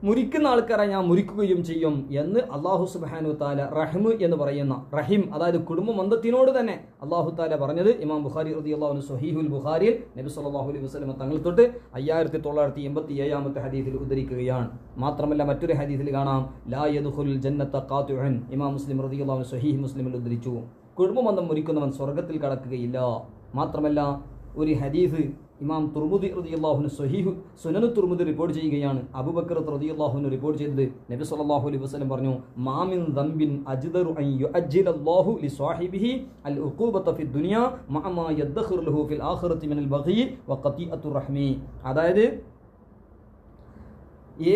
മുരിക്കുന്ന ആൾക്കാരെ ഞാൻ മുരിക്കുകയും ചെയ്യും എന്ന് അല്ലാഹു സുബ്ഹാനഹു വതആല റഹ്മ് എന്ന് പറയുന്ന റഹിം, അതായത് കുടുംബബന്ധത്തിനോട് തന്നെ അല്ലാഹു തആല പറഞ്ഞത് ഇമാം ബുഖാരി റളിയല്ലാഹു അൻഹു സ്വഹീഹുൽ ബുഖാരിയിൽ നബി സല്ലല്ലാഹു അലൈഹി വസല്ലം തങ്ങൾ തൊട്ട് 5987 ഹദീസിൽ ഉദ്ധരിക്കുകയാണ്. മാത്രമല്ല മറ്റൊരു ഹദീസിൽ കാണാം ലാ യദ്ഖുലുൽ ജന്നത ഖാതിഉൻ, ഇമാം മുസ്ലിം റളിയല്ലാഹു അൻഹു സ്വഹീഹ് മുസ്ലിമിൽ ഉദ്ധരിച്ചു, കുടുംബബന്ധം മുരിക്കുന്നവൻ സ്വർഗ്ഗത്തിൽ കടക്കുകയില്ല. മാത്രമല്ല ഒരു ഹദീസ് ഇമാം തുർമുദി റളിയല്ലാഹു അൻഹു സ്വഹീഹ് സുനനു തുർമുദി റിപ്പോർട്ട് ചെയ്യുകയാണ്. അബൂബക്കർ റളിയല്ലാഹു അൻഹു റിപ്പോർട്ട് ചെയ്തത് നബി സല്ലല്ലാഹു അലൈഹി വസല്ലം പറഞ്ഞു മാ മിൻ ദംബിൻ അജ്ദറു അൻ യുഅജ്ജിലല്ലാഹു ലിസ്വാഹിബിഹി അൽ ഉഖൂബത ഫി ദുനിയ മഅ മാ യദ്ഖിറു ലഹു ഫിൽ ആഖിറതി മിനൽ ബഗി വഖതിഅത്തുർ റഹ്മി. അതായത്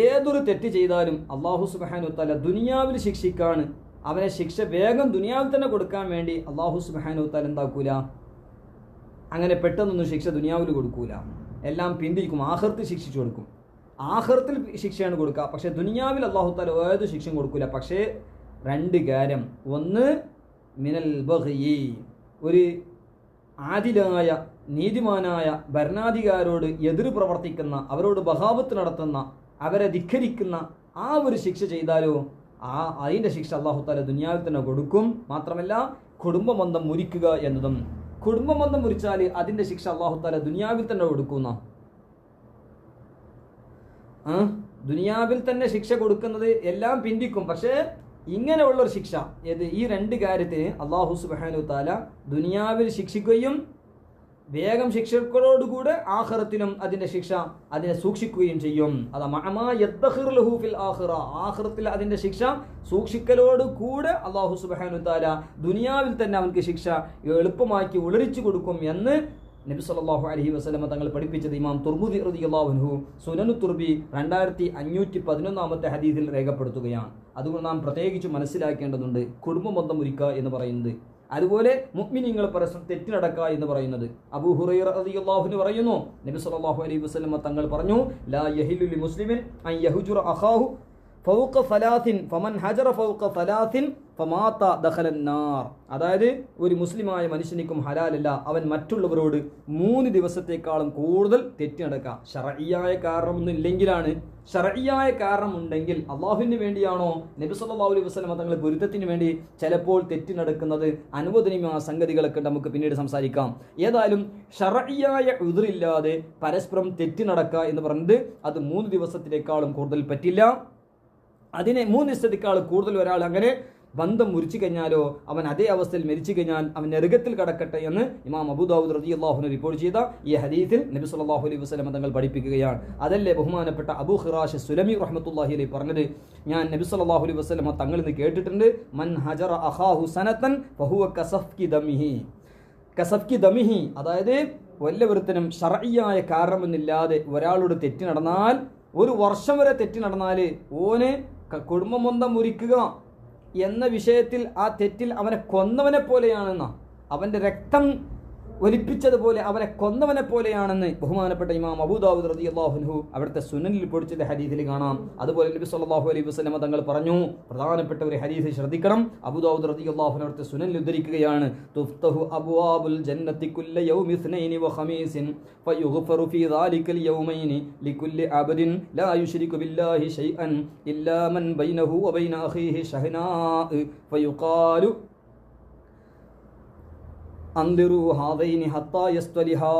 ഏതൊരു തെറ്റ് ചെയ്താലും അല്ലാഹു സുബ്ഹാനഹു വതആല ദുനിയാവിൽ ശിക്ഷിക്കാണ്, അവനെ ശിക്ഷ വേഗം ദുനിയാവിൽ തന്നെ കൊടുക്കാൻ വേണ്ടി അല്ലാഹു സുബ്ഹാനഹു വതആല എന്താക്കൂല, അങ്ങനെ പെട്ടെന്നൊന്നും ശിക്ഷ ദുനിയാവിൽ കൊടുക്കൂല, എല്ലാം പിന്തിരിക്കും, ആഖിറത്തിൽ ശിക്ഷിച്ചു കൊടുക്കും. ആഖിറത്തിൽ ശിക്ഷയാണ് കൊടുക്കുക, പക്ഷെ ദുനിയാവിൽ അല്ലാഹു തആല ഏത് ശിക്ഷയും കൊടുക്കൂല. പക്ഷേ രണ്ട് കാര്യം, ഒന്ന് മിനൽ ബഗി, ഒരു ആദിലായ നീതിമാനായ ഭരണാധികാരോട് എതിർ പ്രവർത്തിക്കുന്ന, അവരോട് ബഗാവത്ത് നടത്തുന്ന, അവരെ ധിക്കരിക്കുന്ന ആ ഒരു ശിക്ഷ ചെയ്താലോ അതിൻ്റെ ശിക്ഷ അല്ലാഹു തആല ദുനിയാവിൽ തന്നെ കൊടുക്കും. മാത്രമല്ല കുടുംബബന്ധം മുരിക്കുക എന്നതും, കുടുംബബന്ധം മുറിച്ചാൽ അതിന്റെ ശിക്ഷ അല്ലാഹു തആല ദുനിയാവിൽ തന്നെ കൊടുക്കുന്ന, ദുനിയാവിൽ തന്നെ ശിക്ഷ കൊടുക്കുന്നത് എല്ലാം പിന്തിക്കും. പക്ഷേ ഇങ്ങനെയുള്ളൊരു ശിക്ഷ ഈ രണ്ട് കാര്യത്തിന് അല്ലാഹു സുബ്ഹാനഹു തആല ദുനിയാവിൽ ശിക്ഷിക്കുകയും വേഗം ശിക്ഷകളോടുകൂടെ ആഖിറത്തിലും അതിന്റെ ശിക്ഷ അതിനെ സൂക്ഷിക്കുകയും ചെയ്യും. അത് മഅമാ യദ്ഖിറു ലഹു ഫിൽ ആഖിറ, ആഖിറത്തിൽ അതിന്റെ ശിക്ഷ സൂക്ഷിക്കലോട് കൂടെ അല്ലാഹു സുബ്ഹാനഹു തആല ദുനിയാവിൽ തന്നെ അവർക്ക് ശിക്ഷ എളുപ്പമാക്കി ഉളരിച്ചു കൊടുക്കും എന്ന് നബി സല്ലല്ലാഹു അലൈഹി വസല്ലം തങ്ങൾ പഠിപ്പിച്ചത് ഇമാം തുർമുദി റളിയല്ലാഹു അൻഹു സുനനു തുർബി 2511 ഹദീസിൽ രേഖപ്പെടുത്തുകയാണ്. അതുകൊണ്ട് നാം പ്രത്യേകിച്ച് മനസ്സിലാക്കേണ്ടതുണ്ട് കുടുംബബന്ധം മുറിക്കുക എന്ന് പറയുന്നത്. അതുപോലെ മുഅ്മിനീങ്ങൾ പരസ്പരം തെറ്റ് നടക്കുക എന്ന് പറയുന്നത്. അബൂ ഹുറൈറ റളിയല്ലാഹു അൻഹു പറയുന്നു നബി സല്ലല്ലാഹു അലൈഹി വസല്ലം തങ്ങൾ പറഞ്ഞു ലാ യഹില്ലു ലി മുസ്ലിമിൻ അൻ യഹ്ജുറ അഖാഹു ഫൗഖ സലാസിൻ ഫമൻ ഹജറ ഫൗഖ സലാസിൻ ഫമാത ദഖലൻ നാർ. അതായത് ഒരു മുസ്ലിമായ മനുഷ്യനിക്കും ഹലാലല്ല അവൻ മറ്റുള്ളവരോട് 3 ദിവസത്തേക്കാളും കൂടുതൽ തെറ്റ് നടക്കുക. ശർഈയായ കാരണമൊന്നും ഇല്ലെങ്കിലാണ്. ശർഈയായ കാരണം ഉണ്ടെങ്കിൽ അള്ളാഹുവിന് വേണ്ടിയാണോ നബി സല്ലല്ലാഹു അലൈഹി വസല്ലം തങ്ങളുടെ പൊരുത്തത്തിന് വേണ്ടി ചിലപ്പോൾ തെറ്റ് നടക്കുന്നത് അനുവദനീയമായ സംഗതികളൊക്കെ നമുക്ക് പിന്നീട് സംസാരിക്കാം. ഏതായാലും ശർഈയായ ഉദ്റില്ലാതെ പരസ്പരം തെറ്റ് നടക്കുക എന്ന് പറയുന്നത് അത് 3 ദിവസത്തിലേക്കാളും കൂടുതൽ പറ്റില്ല. അതിനെ 3 ദിവസത്തേക്കാൾ കൂടുതൽ ഒരാൾ അങ്ങനെ ബന്ധം മുറിച്ചു കഴിഞ്ഞാലോ അവൻ അതേ അവസ്ഥയിൽ മരിച്ചു കഴിഞ്ഞാൽ അവൻ നരകത്തിൽ കടക്കട്ടെ എന്ന് ഇമാം അബൂ ദാവൂദ് റളിയല്ലാഹു അൻഹു റിപ്പോർട്ട് ചെയ്ത ഈ ഹദീസിൽ നബി സല്ലല്ലാഹു അലൈഹി വസല്ലം തങ്ങൾ പഠിപ്പിക്കുകയാണ്. അതല്ലേ ബഹുമാനപ്പെട്ട അബൂ ഖിറാശ് സുലമി റഹ്മത്തുള്ളാഹി അലൈഹി പറഞ്ഞത്, ഞാൻ നബി സല്ലല്ലാഹു അലൈഹി വസല്ലം തങ്ങളിൽ നിന്ന് കേട്ടിട്ടുണ്ട്, മൻ ഹജറ അഖാഹു സനതൻ ഫഹുവ കസഫ്കി ദമിഹി. കസഫ്കി ദമിഹി അതായത് വല്ലവരുത്തനും ശർഈയായ കാരണമൊന്നുമില്ലാതെ ഒരാളോട് തെറ്റ് നടന്നാൽ, 1 വർഷം വരെ തെറ്റ് നടന്നാൽ ഓന് കുടുംബബന്ധം മുറിക്കുക എന്ന വിഷയത്തിൽ ആ തെറ്റിൽ അവനെ കൊന്നവനെ പോലെയാണെന്ന, അവന്റെ രക്തം ഒലിപ്പിച്ചതുപോലെ അവനെ കൊന്നവനെ പോലെയാണെന്ന് ബഹുമാനപ്പെട്ട ഇമാം അബൂ ദാവൂദ് റളിയല്ലാഹു അൻഹു അവിടുത്തെ സുനനിൽ പൊടിച്ചത് ഹദീസിൽ കാണാം. അതുപോലെ നബി സല്ലല്ലാഹു അലൈഹി വസല്ലം തങ്ങൾ പറഞ്ഞു, പ്രധാനപ്പെട്ട ഒരു ഹദീസ് ശ്രദ്ധിക്കണം. അബൂ ദാവൂദ് റളിയല്ലാഹു അൻഹു അവിടുത്തെ സുനനിൽ ഉദ്ധരിക്കുകയാണ്, തുഫ്തഹു അബ്വാബുൽ ജന്നത്തി കുല്ല യൗമി ഇസ്നൈനി വ ഖമീസിൻ ഫയുഗ്ഫറു ഫീ ദാലികൽ യൗമൈനി ലികുല്ലി അബ്ദിൻ ലാ യുശ്രികു ബില്ലാഹി ശൈഅൻ ഇല്ലാ മൻ ബൈനഹു വ ബൈന അഖീഹി ശഹനാ ഫയുഖാലു അന്ദിറു ഹാദൈനി ഹത്താ യസ്തലിഹാ.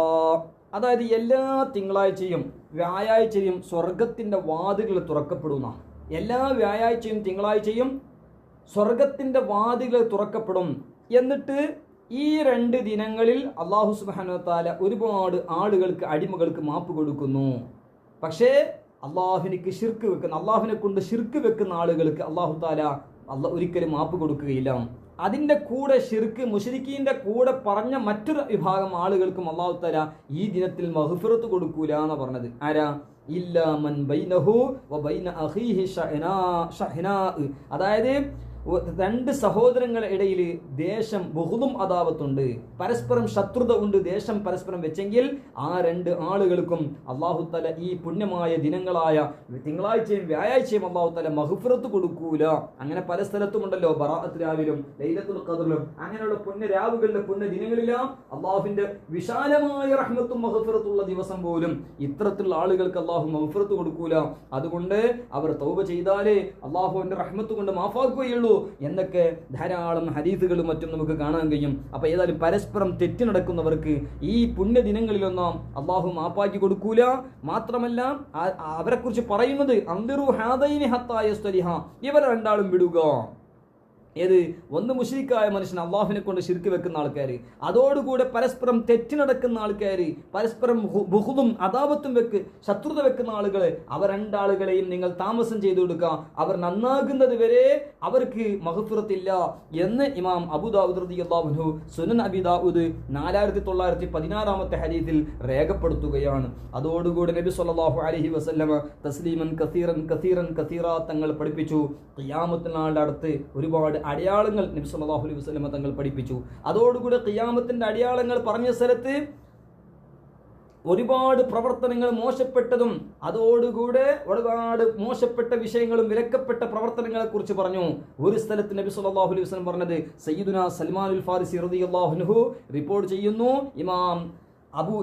അതായത് എല്ലാ തിങ്കളാഴ്ചയും വ്യാഴാഴ്ചയും സ്വർഗത്തിന്റെ വാതിലുകൾ തുറക്കപ്പെടുന്ന, എല്ലാ വ്യാഴാഴ്ചയും തിങ്കളാഴ്ചയും സ്വർഗത്തിന്റെ വാതിലുകൾ തുറക്കപ്പെടും. എന്നിട്ട് ഈ 2 ദിനങ്ങളിൽ അല്ലാഹു സുബ്ഹാനഹു വ തആല ഒരുപാട് ആളുകൾക്ക്, അടിമകൾക്ക് മാപ്പ് കൊടുക്കുന്നു. പക്ഷേ അള്ളാഹുവിനേക്ക് ശിർക്ക് വെക്കുന്ന, അള്ളാഹുവിനെ കൊണ്ട് ശിർക്ക് വെക്കുന്ന ആളുകൾക്ക് അല്ലാഹു തആല ഒരിക്കലും മാപ്പ് കൊടുക്കുകയില്ല. അതിൻ്റെ കൂടെ ശിർക്ക് മുശ്രിക്കീന്റെ കൂടെ പറഞ്ഞ മറ്റൊരു വിഭാഗം ആളുകൾക്കും അല്ലാഹു തആല ഈ ദിനത്തിൽ മഗ്ഫിറത്ത് കൊടുക്കൂല എന്ന് പറഞ്ഞത്. ആരാ? ഇല്ലാ മൻ ബൈനഹു വ ബൈന അഖീഹി ഷഹ്നാ. അതായത് രണ്ട് സഹോദരങ്ങളുടെ ഇടയിൽ ദേശം ബഹുദും അദാവത്തുണ്ട്, പരസ്പരം ശത്രുത ഉണ്ട്, ദേശം പരസ്പരം വെച്ചെങ്കിൽ ആ രണ്ട് ആളുകൾക്കും അല്ലാഹു തആല ഈ പുണ്യമായ ദിനങ്ങളായ തിങ്കളാഴ്ചയും വ്യാഴാഴ്ചയും അല്ലാഹു തആല മഗ്ഫിറത്ത് കൊടുക്കൂല. അങ്ങനെ പല സ്ഥലത്തുമുണ്ടല്ലോ, ബറാഅത്ത് രാവിലും ലൈലത്തുൽ ഖദ്റിലും അങ്ങനെയുള്ള പുണ്യ രാവുകളിലെ പുണ്യ ദിനങ്ങളിലും അല്ലാഹുവിന്റെ വിശാലമായ റഹ്മത്തും മഗ്ഫിറത്തുള്ള ദിവസം പോലും ഇത്തരത്തിലുള്ള ആളുകൾക്ക് അല്ലാഹു മഗ്ഫിറത്ത് കൊടുക്കൂല. അതുകൊണ്ട് അവർ തൗബ ചെയ്താലേ അല്ലാഹുവിന്റെ റഹ്മത്ത് കൊണ്ട് മാഫാക്കുകയുള്ളൂ എന്നൊക്കെ ധാരാളം ഹദീസുകളും മറ്റും നമുക്ക് കാണാൻ കഴിയും. അപ്പൊ ഏതായാലും പരസ്പരം തെറ്റി നടക്കുന്നവർക്ക് ഈ പുണ്യദിനങ്ങളിലൊന്നും അള്ളാഹു മാപ്പാക്കി കൊടുക്കൂല. മാത്രമല്ല അവരെ കുറിച്ച് പറയുന്നത് അന്ദിറു ഹാദൈനി ഹത്താ യസ്തലിഹ, ഇവർ രണ്ടാളും വിടുക. ഏത്? ഒന്ന് മുശ്രിക്കായ മനുഷ്യൻ, അള്ളാഹുവിനെ കൊണ്ട് ശിർക്ക് വെക്കുന്ന ആൾക്കാർ, അതോടുകൂടെ പരസ്പരം തെറ്റി നടക്കുന്ന ആൾക്കാർ, പരസ്പരം ബുഹുദും അദാവത്തും ശത്രുത വെക്കുന്ന ആളുകൾ, അവർ രണ്ടാളുകളെയും നിങ്ങൾ താമസം ചെയ്തു കൊടുക്കുക. അവർ നന്നാകുന്നത് വരെ അവർക്ക് മഗ്ഫിറത്തില്ല എന്ന് ഇമാം അബൂ ദാവൂദ് റളിയല്ലാഹു അൻഹു സുനൻ അബീ ദാവൂദ് 4916 ഹദീസിൽ രേഖപ്പെടുത്തുകയാണ്. അതോടുകൂടി നബി സല്ലല്ലാഹു അലൈഹി വസല്ലമ തസ്ലീമൻ കസീറൻ തങ്ങൾ പഠിപ്പിച്ചു. ഖിയാമത്ത് നാളിന്റെ അടുത്ത് ഒരുപാട് അടയാളങ്ങൾ നബി സല്ലല്ലാഹു അലൈഹി വസല്ലമ തങ്ങൾ പഠിപ്പിച്ചു. അതോടുകൂടി ഖിയാമത്തിന്റെ അടയാളങ്ങൾ പറഞ്ഞ സ്ഥലത്ത് ഒരുപാട് പ്രവർത്തനങ്ങൾ മോശപ്പെട്ടതും അതോടുകൂടെ ഒരുപാട് മോശപ്പെട്ട വിഷയങ്ങളും വിലക്കപ്പെട്ട പ്രവർത്തനങ്ങളെ കുറിച്ച് പറഞ്ഞു. ഒരു സ്ഥലത്ത് നബി സല്ലല്ലാഹു അലൈഹി വസല്ലം പറഞ്ഞത് സയ്യിദുനാ സൽമാനുൽ ഫാരിസി റളിയല്ലാഹു അൻഹു റിപ്പോർട്ട് ചെയ്യുന്നു. ഇമാം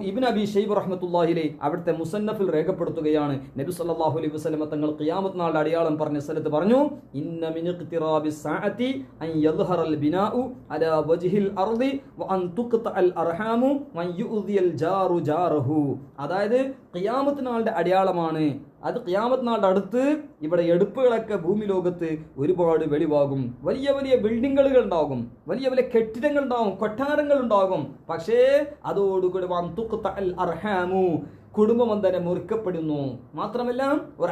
ഇബ്നു അബീ ശൈബ റഹ്മത്തുള്ളാഹി അലൈഹി അവിടുത്തെ മുസന്നഫിൽ രേഖപ്പെടുത്തുകയാണ്. നബി സല്ലല്ലാഹു അലൈഹി വസല്ലം തങ്ങൾ ഖിയാമത്ത് നാളിന്റെ അടയാളം പറഞ്ഞ സ്ഥലത്ത് പറഞ്ഞു, ഇന്ന മിൻ ഇഖ്തിറാബിസ് സഅതി അൻ യദ്ഹറൽ ബിനാഉ അലാ വജ്ഹിൽ അർദി വ അൻ തുഖ്തഅൽ അർഹാമു വൻ യുഅ്ദിയൽ ജാറു ജാറഹു. അതായത് ഖിയാമത്ത് നാളിന്റെ അടയാളമാണ്. അത് ഖിയാമത്ത് നാളിന്റെ അടുത്ത് ഇവിടെ എടുപ്പുകളൊക്കെ ഭൂമി ലോകത്ത് ഒരുപാട് വെളിവാകും. വലിയ വലിയ ബിൽഡിങ്ങുകൾ ഉണ്ടാകും, വലിയ വലിയ കെട്ടിടങ്ങൾ ഉണ്ടാകും, കൊട്ടാരങ്ങൾ ഉണ്ടാകും. പക്ഷേ അതോടുകൂടി അർഹാമു, കുടുംബബന്ധനം മുറിക്കപ്പെടുന്നു. മാത്രമല്ല ഒരു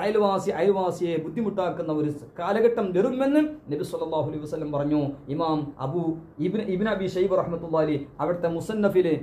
അയൽവാസിയെ ബുദ്ധിമുട്ടാക്കുന്ന ഒരു കാലഘട്ടം വരുമെന്ന് നബി സല്ലല്ലാഹു അലൈഹി വസല്ലം പറഞ്ഞു. ഇമാം ഇബ്നു അബീ ശൈബ റഹ്മത്തുള്ളാഹി അവിടുത്തെ മുസന്നഫിലെ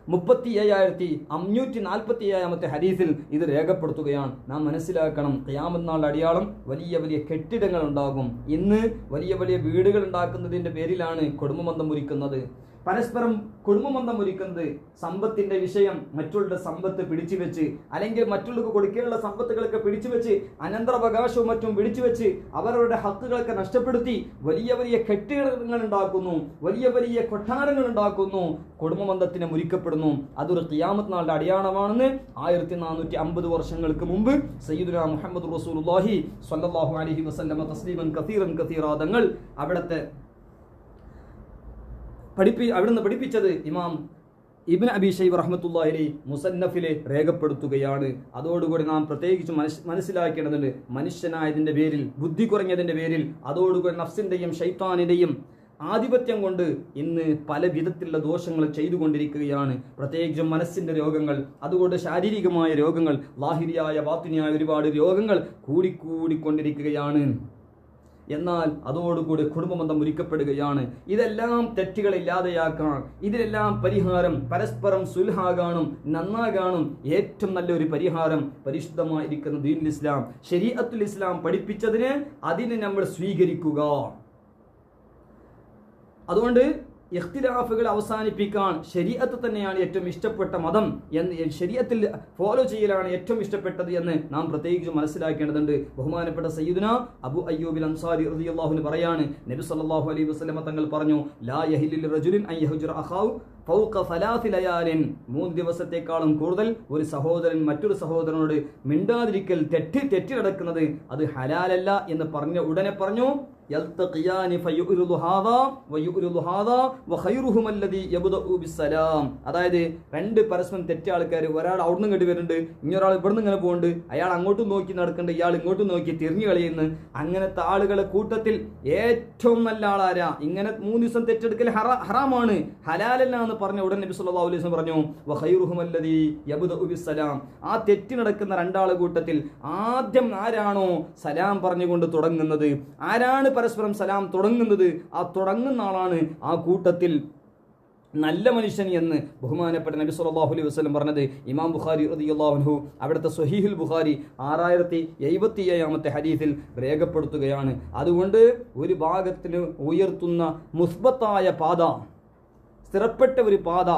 37,547 ഹദീസിൽ ഇത് രേഖപ്പെടുത്തുകയാണ്. നാം മനസ്സിലാക്കണം, ഖിയാമത്ത് നാളിന്റെ അടയാളം വലിയ വലിയ കെട്ടിടങ്ങൾ ഉണ്ടാകും. ഇന്ന് വലിയ വലിയ വീടുകൾ ഉണ്ടാക്കുന്നതിന്റെ പേരിലാണ് കുടുംബബന്ധം മുറിക്കുന്നത്. പരസ്പരം കുടുംബബന്ധം ഒരുക്കുന്നത് സമ്പത്തിന്റെ വിഷയം മറ്റുള്ളവരുടെ സമ്പത്ത് പിടിച്ചു വെച്ച്, അല്ലെങ്കിൽ മറ്റുള്ളവർക്ക് കൊടുക്കേണ്ട സമ്പത്തുകളൊക്കെ പിടിച്ചു വെച്ച്, അനന്തരാവകാശവും മറ്റും പിടിച്ചു വെച്ച് അവരവരുടെ ഹക്കുകളൊക്കെ നഷ്ടപ്പെടുത്തി വലിയ വലിയ കെട്ടിടങ്ങൾ ഉണ്ടാക്കുന്നു, വലിയ വലിയ കൊട്ടാരങ്ങൾ ഉണ്ടാക്കുന്നു, കുടുംബബന്ധത്തിന് മുറിക്കപ്പെടുന്നു. അതൊരു ഖിയാമത്ത് നാളിന്റെ അടയാളമാണെന്ന് 1450 വർഷങ്ങൾക്ക് മുമ്പ് സയ്യിദുനാ മുഹമ്മദ് റസൂലുള്ളാഹി സ്വല്ലല്ലാഹു അലൈഹി വസല്ലമ തസ്ലീമൻ കസീറൻ തങ്ങൾ അവിടുന്ന് പഠിപ്പിച്ചത് ഇമാം ഇബ്നു അബീ ശൈബ റഹ്മത്തുള്ളാഹി അലൈഹി മുസന്നഫിലെ രേഖപ്പെടുത്തുകയാണ്. അതോടുകൂടി നാം പ്രത്യേകിച്ച് മനസ്സിലാക്കേണ്ടതുണ്ട്, മനുഷ്യനായതിന്റെ പേരിൽ, ബുദ്ധി കുറഞ്ഞതിന്റെ പേരിൽ, അതോടുകൂടി നഫ്സിന്റെയും ശൈത്താനിന്റെയും ആധിപത്യം കൊണ്ട് ഇന്ന് പല വിധത്തിലുള്ള ദോഷങ്ങൾ ചെയ്തുകൊണ്ടിരിക്കുകയാണ്. പ്രത്യേകിച്ചും മനസ്സിന്റെ രോഗങ്ങൾ, അതുകൊണ്ട് ശാരീരികമായ രോഗങ്ങൾ, ലാഹിരിയായ ബാത്തിനിയായ ഒരുപാട് രോഗങ്ങൾ കൂടിക്കൊണ്ടിരിക്കുകയാണ്. എന്നാൽ അതോടുകൂടി കുടുംബബന്ധം മുറിക്കപ്പെടുകയാണ്. ഇതെല്ലാം തെറ്റുകൾ ഇല്ലാതെയാക്കാൻ, ഇതിനെല്ലാം പരിഹാരം പരസ്പരം സുൽഹാകാനും നന്നാകാനും ഏറ്റവും നല്ലൊരു പരിഹാരം പരിശുദ്ധമായിരിക്കുന്ന ദീനുൽ ഇസ്ലാം, ശരീഅത്തുൽ ഇസ്ലാം പഠിപ്പിച്ചതിന് അതിനെ നമ്മൾ സ്വീകരിക്കുക. അതുകൊണ്ട് ഇഖ്തിലാഫുകൾ അവസാനിപ്പിക്കാൻ ശരീഅത്ത് തന്നെയാണ് ഏറ്റവും ഇഷ്ടപ്പെട്ട മതം എന്ന്, ശരീഅത്തിൽ ഫോളോ ചെയ്യലാണ് ഏറ്റവും ഇഷ്ടപ്പെട്ടത് എന്ന് നാം പ്രത്യേകിച്ച് മനസ്സിലാക്കേണ്ടതുണ്ട്. ബഹുമാനപ്പെട്ട സയ്യിദുനാ അബൂ അയ്യൂബിൽ അൻസാരി റളിയല്ലാഹു അൻഹു പറയാണ്, നബി സല്ലല്ലാഹു അലൈഹി വസല്ലമ തങ്ങൾ പറഞ്ഞു, ലാ യഹില്ലു ലിറജുലിൻ അൻ യഹ്ജുറ അഖാഹു ഫൗക 3 ലയാലിൻ, 3 ദിവസത്തേക്കാളും കൂടുതൽ ഒരു സഹോദരൻ മറ്റൊരു സഹോദരനോട് മിണ്ടാതിരിക്കൽ, തെറ്റി നടക്കുന്നത് അത് ഹലാലല്ല എന്ന് പറഞ്ഞ ഉടനെ പറഞ്ഞു, യൽതഖിയാനി ഫയുറിദു ഹാദാ വയുറിദു ഹാദാ വഖൈറുഹും അല്ലദീ യബ്ദഉ ബിസ്സലാം. അതായത് രണ്ട് പരസ്പരം തെറ്റ ആൾക്കാർ, ഒരാൾ അവിടുന്ന് ഇങ്ങോട്ട് വരുന്നുണ്ട്, ഇങ്ങൊരാൾ ഇവിടുന്ന് ഇങ്ങനെ പോകുന്നുണ്ട്, അയാൾ അങ്ങോട്ടും നോക്കി നടക്കുന്നുണ്ട്, ഇയാൾ ഇങ്ങോട്ടും നോക്കി തിരിഞ്ഞു കളിയുന്നു. അങ്ങനത്തെ ആളുകളെ കൂട്ടത്തിൽ ഏറ്റവും നല്ല ആളാരാ? ഇങ്ങനെ 3 ദിവസം തെറ്റെടുക്കൽ ഹറാമാണ്, ഹലാലല്ല എന്ന് പറഞ്ഞ ഉടൻ നബി സല്ലല്ലാഹു അലൈഹി വസല്ലം പറഞ്ഞു, വഖൈറുഹും അല്ലദീ യബ്ദഉ ബിസ്സലാം. ആ തെറ്റി നടക്കുന്ന രണ്ടാളെ കൂട്ടത്തിൽ ആദ്യം ആരാണോ സലാം പറഞ്ഞുകൊണ്ട് തുടങ്ങുന്നത്, ആരാണ് പരസ്പരം സലാം തുടങ്ങുന്നത്, ആ തുടങ്ങുന്ന ആളാണ് ആ കൂട്ടത്തിൽ നല്ല മനുഷ്യൻ എന്ന് ബഹുമാനപ്പെട്ട നബി സല്ലല്ലാഹു അലൈഹി വസല്ലം പറഞ്ഞത് ഇമാം ബുഖാരി റളിയല്ലാഹു അൻഹു അവിടുത്തെ സ്വഹീഹുൽ ബുഖാരി 6077 ഹദീസിൽ രേഖപ്പെടുത്തുകയാണ്. അതുകൊണ്ട് ഒരു ഭാഗത്തിന് ഉയർത്തുന്ന മുസ്ബത്തായ പാത, സ്ഥിരപ്പെട്ട ഒരു പാത,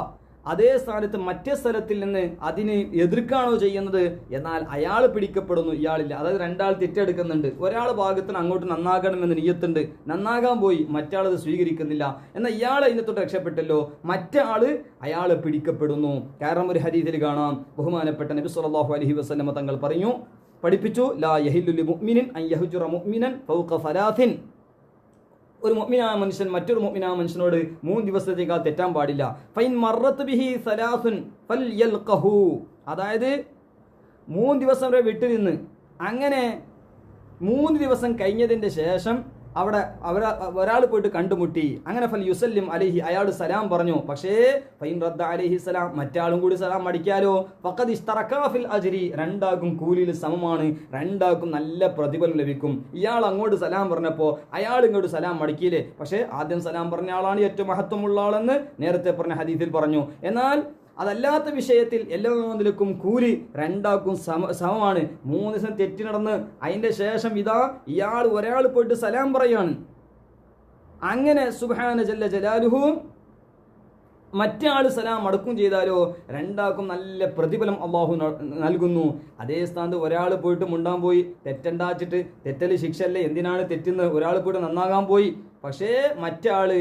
അതേ സ്ഥാനത്ത് മറ്റേ സ്ഥലത്തിൽ നിന്ന് അതിന് എതിർക്കാണോ ചെയ്യുന്നത്, എന്നാൽ അയാൾ പിടിക്കപ്പെടുന്നു, ഇയാളില്ല. അതായത് രണ്ടാൾ തെറ്റെടുക്കുന്നുണ്ട്, ഒരാൾ ഭാഗത്തിന് അങ്ങോട്ട് നന്നാകണമെന്ന് നിയ്യത്തുണ്ട്, നന്നാകാൻ പോയി, മറ്റാളത് സ്വീകരിക്കുന്നില്ല, എന്നാൽ ഇയാൾ അതിനെ തൊട്ട് രക്ഷപ്പെട്ടല്ലോ, അയാളെ പിടിക്കപ്പെടുന്നു. കാരണം ഒരു ഹദീസിൽ കാണാം, ബഹുമാനപ്പെട്ട നബി സല്ലല്ലാഹു അലൈഹി വസല്ലം തങ്ങൾ പഠിപ്പിച്ചു, ലാ യഹില്ലു ലിമുഅ്മിനിൻ അൻ യഹ്ജുറ മുഅ്മിനൻ ഫൗക സലാസിൻ. ഒരു മുഅ്മിനായ മനുഷ്യൻ മറ്റൊരു മുഅ്മിനായ മനുഷ്യനോട് 3 ദിവസത്തേക്കാൾ തെറ്റാൻ പാടില്ല. ഫൈൻ മറത്ത് ബിഹി സലാസുൻ ഫൽയൽഖഹു. അതായത് 3 ദിവസം വരെ വിട്ടുനിന്ന് അങ്ങനെ 3 ദിവസം കഴിഞ്ഞതിന്റെ ശേഷം അവിടെ ഒരാൾ പോയിട്ട് കണ്ടുമുട്ടി, അങ്ങനെ ഫൽ യുസല്ലിം അലൈഹി, അയാൾ സലാം പറഞ്ഞു. പക്ഷേ ഫൈൻ റദ്ദ അലൈഹി സലാം, മറ്റാളും കൂടി സലാം അടിക്കാലോ, ഫഖദ് ഇസ്തറകാ ഫിൽ അജ്രി, രണ്ടാക്കും കൂലിയിൽ സമമാണ്, രണ്ടാക്കും നല്ല പ്രതിഫലം ലഭിക്കും. ഇയാൾ അങ്ങോട്ട് സലാം പറഞ്ഞപ്പോൾ അയാൾ ഇങ്ങോട്ട് സലാം അടിക്കില്ലേ, പക്ഷേ ആദ്യം സലാം പറഞ്ഞ ആളാണ് ഏറ്റവും മഹത്വമുള്ള ആളെന്ന് നേരത്തെ പറഞ്ഞ ഹദീസിൽ പറഞ്ഞു. എന്നാൽ അതല്ലാത്ത വിഷയത്തിൽ എല്ലാത്തിലും കൂലി രണ്ടാക്കും സമമാണ്. 3 ദിവസം തെറ്റി നടന്ന് അതിന്റെ ശേഷം ഇയാൾ ഒരാൾ പോയിട്ട് സലാം പറയാണ്. അങ്ങനെ സുബ്ഹാന ജല്ല ജലാലുഹു മറ്റേ ആൾ സലാം മടക്കും ചെയ്താലോ രണ്ടാക്കും നല്ല പ്രതിഫലം അള്ളാഹു നൽകുന്നു. അതേ സ്ഥാനത്ത് ഒരാൾ പോയിട്ട് മുണ്ടാൻ പോയി, തെറ്റണ്ടാച്ചിട്ട് തെറ്റല് ശിക്ഷല്ലേ, എന്തിനാണ് തെറ്റുന്നത്, ഒരാൾ പോയിട്ട് നന്നാകാൻ പോയി, പക്ഷേ മറ്റേ ആള്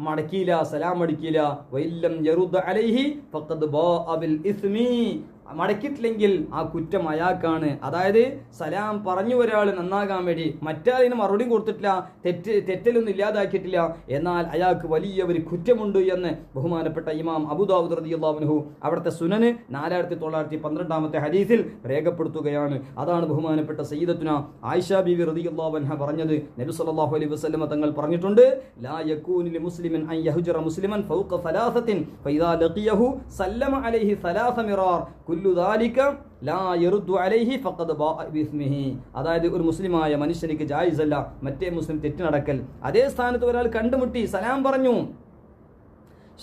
മടക്കിയില്ല, സലാം മടക്കിയില്ല. വൈല്ലം യറുദ് അലൈഹി ഫഖദ് ബാഅ ബിൽ ഇസ്മി, മടക്കിയിട്ടില്ലെങ്കിൽ ആ കുറ്റം അയാൾക്കാണ്. അതായത് സലാം പറഞ്ഞു ഒരാൾ നന്നാകാൻ വേണ്ടി, മറ്റാളിന് മറുപടി കൊടുത്തിട്ടില്ല, തെറ്റലൊന്നും ഇല്ലാതാക്കിയിട്ടില്ല, എന്നാൽ അയാൾക്ക് വലിയ ഒരു കുറ്റമുണ്ട് എന്ന് ബഹുമാനപ്പെട്ട ഇമാം അബൂദാവൂദ് റളിയല്ലാഹു അൻഹു അവിടുത്തെ സുനന് 4912 ഹദീസിൽ രേഖപ്പെടുത്തുകയാണ്. അതാണ് ബഹുമാനപ്പെട്ട സയ്യിദത്തുന ആയിഷ ബീവി റളിയല്ലാഹു അൻഹ പറഞ്ഞത്. നബി സല്ലല്ലാഹു അലൈഹി വസല്ലം തങ്ങൾ പറഞ്ഞിട്ടുണ്ട്, ലാ യകൂനു ലിമുസ്ലിമിൻ അൻ യഹ്ജറ മുസ്ലിമൻ ഫൗക സലാസത്തിൻ ഫഇദാ ലഖിയഹു സല്ലമ അലൈഹി സലാസ മിറാർ കുല്ലു ദാലിക ലാ യറുദ്ദു അലൈഹി ഫഖദ് ബാഅ ബിസ്മിഹി. അതായത് ഒരു മുസ്ലിമായ മനുഷ്യനിക്ക് ജായിസല്ല മറ്റേ മുസ്ലിം തെറ്റ് നടക്കൽ. അതേ സ്ഥാനത്ത് ഒരാൾ കണ്ടുമുട്ടി സലാം പറഞ്ഞു,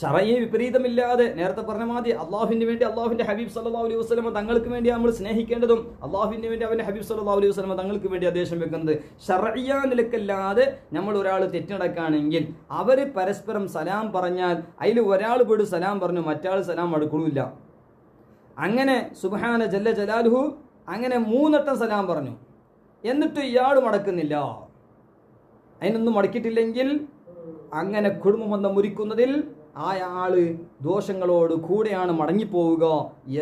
ശറഈ വിപരീതമില്ലാതെ നേരത്തെ പറഞ്ഞ മാതിരി അള്ളാഹുവിന് വേണ്ടി അള്ളാഹുവിന്റെ ഹബീബ് സല്ലല്ലാഹു അലൈഹി വസല്ലം തങ്ങൾക്ക് വേണ്ടി നമ്മൾ സ്നേഹിക്കേണ്ടതും അള്ളാഹുവിന് വേണ്ടി അവന്റെ ഹബീബ് സല്ലല്ലാഹു അലൈഹി വസല്ലം തങ്ങൾക്ക് വേണ്ടി ആദേശം വെക്കുന്നത്. ശറഈയാ നിലക്കല്ലാതെ നമ്മൾ ഒരാൾ തെറ്റിനടക്കുകയാണെങ്കിൽ അവർ പരസ്പരം സലാം പറഞ്ഞാൽ അതിൽ ഒരാൾ പോയിട്ട് സലാം പറഞ്ഞു, മറ്റാൾ സലാം മടക്കണില്ല. അങ്ങനെ സുബ്ഹാന ജല്ല ജലാലുഹു അങ്ങനെ 3 വട്ടം സലാം പറഞ്ഞു, എന്നിട്ട് ഇയാൾ മടക്കുന്നില്ല. അതിനൊന്നും മടക്കിയിട്ടില്ലെങ്കിൽ അങ്ങനെ കുടുംബബന്ധം മുറിക്കുന്നതിൽ ആള് ദോഷങ്ങളോട് കൂടെയാണ് മടങ്ങിപ്പോവുക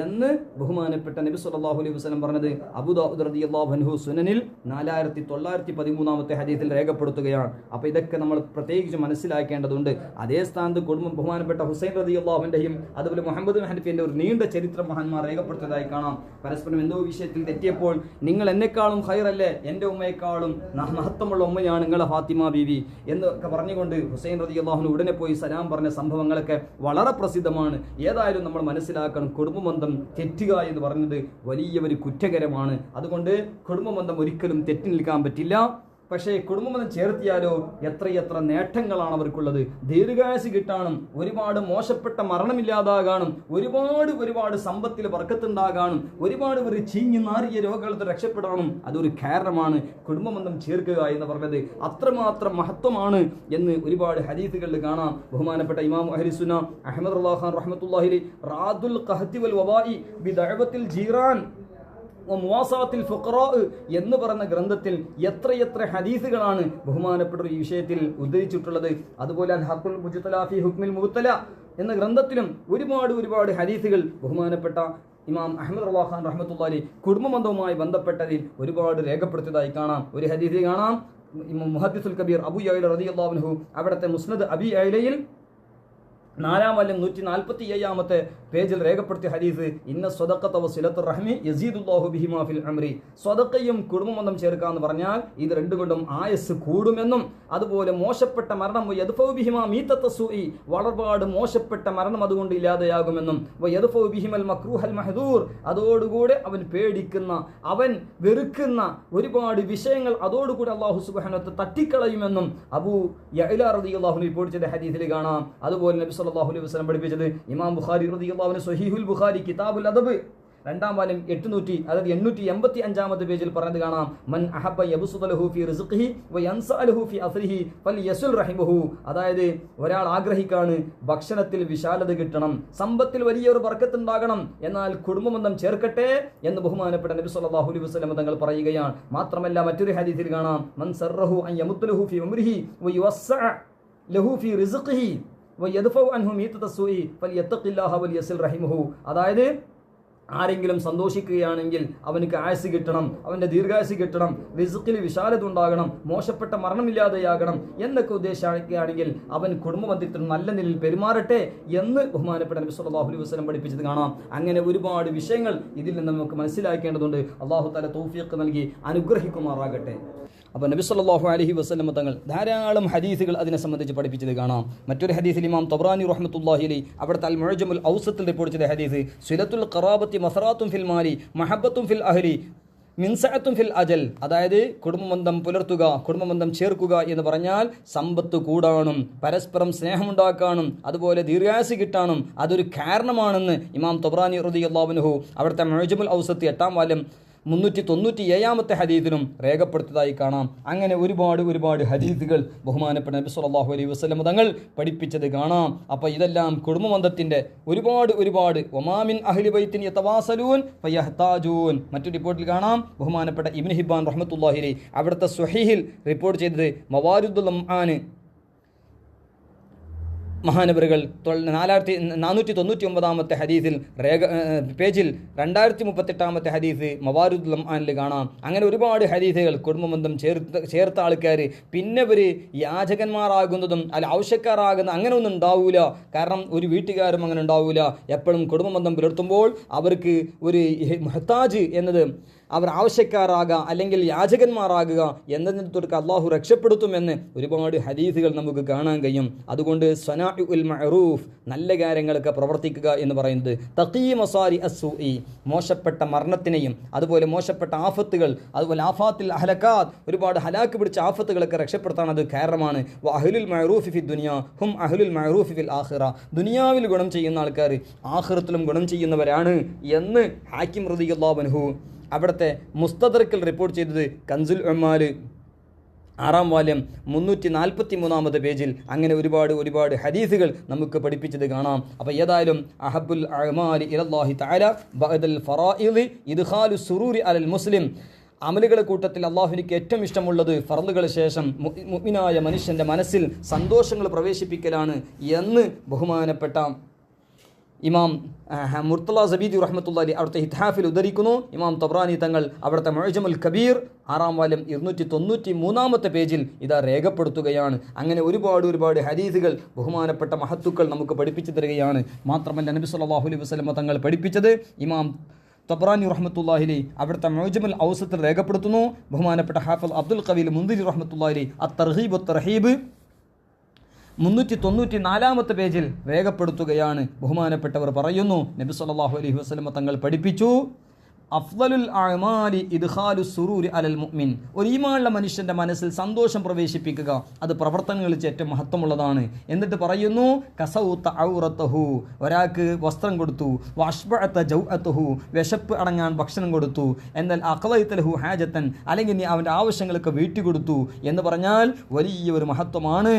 എന്ന് ബഹുമാനപ്പെട്ട നബി സല്ലല്ലാഹു അലൈഹി വസല്ലം പറഞ്ഞത് അബൂദാവൂദ് റളിയല്ലാഹു അൻഹു സുനനിൽ 4913 ഹദീസിൽ രേഖപ്പെടുത്തുകയാണ്. അപ്പോൾ ഇതൊക്കെ നമ്മൾ പ്രത്യേകിച്ച് മനസ്സിലാക്കേണ്ടതുണ്ട്. അതേ സ്ഥാനത്ത് കുടുംബം ബഹുമാനപ്പെട്ട ഹുസൈൻ റളിയല്ലാഹു അൻഹുവിന്റെയും അതുപോലെ മുഹമ്മദ് ബിൻ ഹനഫിന്റെ ഒരു നീണ്ട ചരിത്രം മഹാന്മാർ രേഖപ്പെടുത്തിയതായി കാണാം. പരസ്പരം എന്തോ വിഷയത്തിൽ തെറ്റിയപ്പോൾ നിങ്ങൾ എന്നെക്കാളും ഖൈറല്ലേ, എൻ്റെ ഉമ്മയെക്കാളും മഹത്വമുള്ള ഉമ്മയാണ് നിങ്ങളെ ഫാത്തിമ ബീവി എന്നൊക്കെ പറഞ്ഞുകൊണ്ട് ഹുസൈൻ റളിയല്ലാഹു അൻഹു ഉടനെ പോയി സലാം പറഞ്ഞ സംഭവങ്ങളൊക്കെ വളരെ പ്രസിദ്ധമാണ്. ഏതായാലും നമ്മൾ മനസ്സിലാക്കണം, കുടുംബബന്ധം തെറ്റുക എന്ന് പറയുന്നത് വലിയ ഒരു കുറ്റകരമാണ്. അതുകൊണ്ട് കുടുംബബന്ധം ഒരിക്കലും തെറ്റി നിൽക്കാൻ പറ്റില്ല. പക്ഷേ കുടുംബബന്ധം ചേർത്തിയാലോ എത്രയെത്ര നേട്ടങ്ങളാണ് അവർക്കുള്ളത്. ദീർഘായുസ് കിട്ടാനും ഒരുപാട് മോശപ്പെട്ട മരണമില്ലാതാകാനും ഒരുപാട് സമ്പത്തിൽ ബർക്കത്തുണ്ടാകാനും ഒരുപാട് ഒരു ചീഞ്ഞു നാറിയ രോഗങ്ങളിൽ രക്ഷപ്പെടാനും അതൊരു കാരണമാണ്. കുടുംബബന്ധം ചേർക്കുക എന്ന് പറഞ്ഞത് അത്രമാത്രം മഹത്വമാണ് എന്ന് ഒരുപാട് ഹദീസുകളിൽ കാണാം. ബഹുമാനപ്പെട്ട ഇമാം അഹ്ലുസുന്ന അഹ്മദ് ഖാൻ റഹ്മത്തുള്ളാഹി അലൈഹി റാദുൽ ഖഹ്തി വൽ വബാഇ ബിദഅവത്തിൽ ജീറാൻ എന്ന് പറയുന്ന ഗ്രന്ഥത്തിൽ എത്രയെത്ര ഹദീസുകളാണ് ബഹുമാനപ്പെട്ട ഈ വിഷയത്തിൽ ഉദ്ധരിച്ചിട്ടുള്ളത്. അതുപോലെ ഹഖുൽ മുജ്തല ഫി ഹുക്മിൽ മുബ്തല എന്ന ഗ്രന്ഥത്തിലും ഒരുപാട് ഹദീസുകൾ ബഹുമാനപ്പെട്ട ഇമാം അഹ്മദ് ഖാൻ റഹ്മത്തുള്ളാഹി അലൈഹി കുടുംബബന്ധവുമായി ബന്ധപ്പെട്ടതിൽ ഒരുപാട് രേഖപ്പെടുത്തിയതായി കാണാം. ഒരു ഹദീസിൽ കാണാം, മുഹദ്ദിസുൽ കബീർ അബൂ യഅല റളിയല്ലാഹു അൻഹു അവിടുത്തെ മുസ്നദ് അബീ യഅലയിൽ 4-ാം വാല്യം 147-ാമത്തെ പേജിൽ രേഖപ്പെടുത്തിയ ഹദീസ്, ഇന്ന സ്വദഖത വസിലത്തുർ റഹ്മി യസീദുല്ലാഹു ബിഹിമാ ഫിൽ ഉംരി. സ്വദഖയും കുടുംബബന്ധം ചേർക്കുക എന്ന് പറഞ്ഞാൽ ഇത് രണ്ടുകൊണ്ടും ആയുസ് കൂടുമെന്നും അതുപോലെ മോശപ്പെട്ട മരണം യദ്ഫഉ ബിഹിമാ മീതത്ത സൂഇ, വളർപാട് മോശപ്പെട്ട മരണം അതുകൊണ്ട് ഇല്ലാതെയാകുമെന്നും യദ്ഫഉ ബിഹിമൽ മക്റൂഹൽ മഹ്ദൂർ, അതോടുകൂടെ അവൻ പേടിക്കുന്ന അവൻ വെറുക്കുന്ന ഒരുപാട് വിഷയങ്ങൾ അതോടുകൂടി അല്ലാഹു സുബ്ഹാനഹു വ തആല തട്ടിക്കളയുമെന്നും അബൂ യഅല റളിയല്ലാഹു അൻഹു റിപ്പോർട്ട് ചെയ്ത ഹദീസിൽ കാണാം. അതുപോലെ നബി സല്ലല്ലാഹു അലൈഹി വസല്ലം പഠിപ്പിച്ചത്. ഇമാം ബുഖാരി റളിയല്ലാഹു അൻഹു സ്വഹീഹുൽ ബുഖാരി കിതാബുൽ അദബ് 2-ാം വാല്യം 885 പേജിൽ പറഞ്ഞത് കാണാം, മൻ അഹബ്ബ യബ്സുദലഹു ഫീ റിസ്ഖിഹി വയൻസഅലഹു ഫീ അസ്രിഹി ഫൽയസുൽ റഹിമഹു. അതായത് ഒരാൾ ആഗ്രഹിക്കാണ് ഭക്ഷണത്തിൽ വിശാലത കിട്ടണം, സമ്പത്തിൽ വലിയൊരു ബർക്കത്ത് ഉണ്ടാകണം, എന്നാൽ കുടുംബബന്ധം ചേർക്കട്ടെ എന്ന് ബഹുമാനപ്പെട്ട നബി സല്ലല്ലാഹു അലൈഹി വസല്ലം തങ്ങൾ പറയുകയാണ്. മാത്രമല്ല മറ്റൊരു ഹദീസിൽ കാണാം, മൻ സർറഹു അൻ യമുദ്ലഹു ഫീ ഉംരിഹി വയുവസ്സഅ ലഹു ഫീ റിസ്ഖിഹി വയദ്ഫഉ അൻഹു മീതതസ്സുഇ ഫൽയത്തഖില്ലാഹ വൽയസിൽ റഹിമഹു. അതായത് ആരെങ്കിലും സന്തോഷിക്കുകയാണെങ്കിൽ അവനക്ക് ആയുസ് കിട്ടണം, അവൻ്റെ ദീർഘായുസ് കിട്ടണം, റിസ്ഖിൽ വിശാലത ഉണ്ടാകണം, മോശപ്പെട്ട മരണമില്ലാതെയാകണം എന്നൊക്കെ ഉദ്ദേശിക്കുകയാണെങ്കിൽ അവൻ കുടുംബബന്ധത്തിൽ നല്ല നിലയിൽ പെരുമാറട്ടെ എന്ന് ബഹുമാനപ്പെട്ട നബി സല്ലല്ലാഹു അലൈഹി വസല്ലം പഠിപ്പിച്ചത് കാണാം. അങ്ങനെ ഒരുപാട് വിഷയങ്ങൾ ഇതിൽ നിന്ന് നമുക്ക് മനസ്സിലാക്കേണ്ടതുണ്ട്. അല്ലാഹു തആല തൗഫീഖ് നൽകി അനുഗ്രഹിക്കുമാറാകട്ടെ. അപ്പോൾ നബി സല്ലല്ലാഹു അലൈഹി വസല്ലം തങ്ങൾ ധാരാളം ഹദീസുകൾ അതിനെ സംബന്ധിച്ച് പഠിപ്പിച്ചത് കാണാം. മറ്റൊരു ഹദീസിൽ ഇമാം തബ്റാനി റഹ്മത്തുള്ളാഹി അലൈഹി അവിടുത്തെ അൽ മുഅ്ജമുൽ ഔസത്തിൽ റിപ്പോർട്ട് ചെയ്ത ഹദീസ്, സിലത്തുൽ ഖറാബത്തി മസറാത്തുൻ ഫിൽ മാലി മഹബ്ബത്തുൻ ഫിൽ അഹ്ലി മിൻസഅത്തുൻ ഫിൽ അജൽ. അതായത് കുടുംബബന്ധം പുലർത്തുക, കുടുംബബന്ധം ചേർക്കുക എന്ന് പറഞ്ഞാൽ സമ്പത്ത് കൂടാനും പരസ്പരം സ്നേഹമുണ്ടാക്കാനും അതുപോലെ ദീർഘായുസ് കിട്ടാനും അതൊരു കാരണമാണെന്ന് ഇമാം തബ്റാനി റളിയല്ലാഹു അൻഹു അവിടുത്തെ മുഅ്ജമുൽ ഔസത്തി 8-ാം വാല്യം 397 ഹദീസിലും രേഖപ്പെടുത്തതായി കാണാം. അങ്ങനെ ഒരുപാട് ഹദീസുകൾ ബഹുമാനപ്പെട്ട നബി സല്ലല്ലാഹു അലൈഹി വസല്ലം തങ്ങൾ പഠിപ്പിച്ചത് കാണാം. അപ്പോൾ ഇതെല്ലാം കുടുംബബന്ധത്തിൻ്റെ ഒരുപാട് വമാമിൻ അഹ്ലി ബൈത്തിൻ യതവാസലൂൻ ഫയഹ്താജൂൻ. മറ്റൊരു റിപ്പോർട്ടിൽ കാണാം, ബഹുമാനപ്പെട്ട ഇബ്നു ഹിബ്ബാൻ റഹ്മത്തുള്ളാഹി അലൈഹി അവിടുത്തെ സ്വഹീഹിൽ റിപ്പോർട്ട് ചെയ്തത് മവാരിദുൽ ലംആൻ മഹാനവറുകൾ 499 ഹദീസിൽ പേജിൽ 2038 ഹദീസ് മവാരിദുൽ ലംആനിൽ കാണാം. അങ്ങനെ ഒരുപാട് ഹദീസുകൾ കുടുംബബന്ധം ചേർത്ത ആൾക്കാർ പിന്നെ ഇവർ യാചകന്മാരാകുന്നതും അല്ല ആവശ്യക്കാരാകുന്ന അങ്ങനെ ഒന്നും ഉണ്ടാവില്ല. കാരണം ഒരു വീട്ടുകാരും അങ്ങനെ ഉണ്ടാവില്ല. എപ്പോഴും കുടുംബബന്ധം പുലർത്തുമ്പോൾ അവർക്ക് ഒരു മുഹ്താജ് എന്നത് അവർ ആവശ്യക്കാരാകുക അല്ലെങ്കിൽ യാചകന്മാരാകുക എന്നതിന് തൊട്ട് അള്ളാഹു രക്ഷപ്പെടുത്തുമെന്ന് ഒരുപാട് ഹദീസുകൾ നമുക്ക് കാണാൻ കഴിയും. അതുകൊണ്ട് സ്വനാഉൽ മഅറൂഫ് നല്ല കാര്യങ്ങളൊക്കെ പ്രവർത്തിക്കുക എന്ന് പറയുന്നത് തഖീ മസാരി അസ്സൂഇ മോശപ്പെട്ട മരണത്തിനെയും അതുപോലെ മോശപ്പെട്ട ആഫത്തുകൾ അതുപോലെ ആഫാത്തിൽ അഹ്ലകാത്ത് ഒരുപാട് ഹലാക്ക് പിടിച്ച ആഫത്തുകളൊക്കെ രക്ഷപ്പെടുത്താൻ അത് കാരണമാണ്. അഹ്ലുൽ മഅറൂഫി ഫി ദുനിയ ഹും അഹ്ലുൽ മഅറൂഫി ഫിൽ ആഖിറ. ദുനിയാവിൽ ഗുണം ചെയ്യുന്ന ആൾക്കാർ ആഖിറത്തിലും ഗുണം ചെയ്യുന്നവരാണ് എന്ന് ഹാക്കിം റളിയല്ലാഹു അൻഹു അവിടുത്തെ മുസ്തദറക്കിൽ റിപ്പോർട്ട് ചെയ്തത് കൻസുൽ ഉമ്മാൽ 6-ാം വാല്യം 343 പേജിൽ. അങ്ങനെ ഒരുപാട് ഹദീസുകൾ നമുക്ക് പഠിപ്പിച്ചത് കാണാം. അപ്പോൾ ഏതായാലും അഹബ്ബുൽ അഅ്മാലി ഇലല്ലാഹി തആല ബഅദൽ ഫറായിദ് ഇദ്ഖാലു സുറൂരി അലൽ മുസ്ലിം. അമലുകളുടെ കൂട്ടത്തിൽ അള്ളാഹുവിനിക്ക് ഏറ്റവും ഇഷ്ടമുള്ളത് ഫർളുകൾ ശേഷം മുഅ്മിനായ മനുഷ്യൻ്റെ മനസ്സിൽ സന്തോഷങ്ങൾ പ്രവേശിപ്പിക്കലാണ് എന്ന് ബഹുമാനപ്പെട്ട ഇമാം മുർത്തല സബീദി റഹ്മത്തുള്ളാഹി അവിടുത്തെ ഇത്ഹാഫിൽ ഉദ്ധരിക്കുന്നു. ഇമാം തബ്രാനി തങ്ങൾ അവിടുത്തെ മുഅ്ജമുൽ കബീർ 6-ാം വാല്യം 293 പേജിൽ ഇതാ രേഖപ്പെടുത്തുകയാണ്. അങ്ങനെ ഒരുപാട് ഹദീസുകൾ ബഹുമാനപ്പെട്ട മഹത്തുക്കൾ നമുക്ക് പഠിപ്പിച്ചു തരികയാണ്. മാത്രമല്ല നബി സല്ലല്ലാഹു അലൈഹി വസല്ലം തങ്ങൾ പഠിപ്പിച്ചത് ഇമാം തബ്രാനി റഹ്മത്തുള്ളാഹി അലൈഹി അവിടുത്തെ മുഅ്ജമുൽ ഔസത്തിൽ രേഖപ്പെടുത്തുന്നു. ബഹുമാനപ്പെട്ട ഹാഫിദ് അബ്ദുൽ ഖവീൽ മുൻദിരി റഹ്മത്തുള്ളാഹി അലൈഹി അത്തർഹീബ് വത്തർഹീബ് 394 പേജിൽ രേഖപ്പെടുത്തുകയാണ്. ബഹുമാനപ്പെട്ടവർ പറയുന്നു, നബി സല്ലല്ലാഹു അലൈഹി വസല്ലം തങ്ങൾ പഠിപ്പിച്ചു, അഫ്ളലുൽ അഅ്മാലി ഇദ്ഖാലു സുറൂരി അലൽ മുഅ്മിൻ. ഒരു ഈമാനുള്ള മനുഷ്യൻ്റെ മനസ്സിൽ സന്തോഷം പ്രവേശിപ്പിക്കുക അത് പ്രവർത്തനങ്ങളിൽ ഏറ്റവും മഹത്വമുള്ളതാണ്. എന്നിട്ട് പറയുന്നു, കസൗത ഔറതഹു, ഒരാൾക്ക് വസ്ത്രം കൊടുത്തു, വഅശ്ബഅത ജൗഅതഹു, വിശപ്പ് അടങ്ങാൻ ഭക്ഷണം കൊടുത്തു, എന്നാൽ അഖ്ളൈത ലഹു ഹാജത്തൻ, അല്ലെങ്കിൽ നീ അവൻ്റെ ആവശ്യങ്ങളൊക്കെ വീട്ടി കൊടുത്തു എന്ന് പറഞ്ഞാൽ വലിയൊരു മഹത്വമാണ്,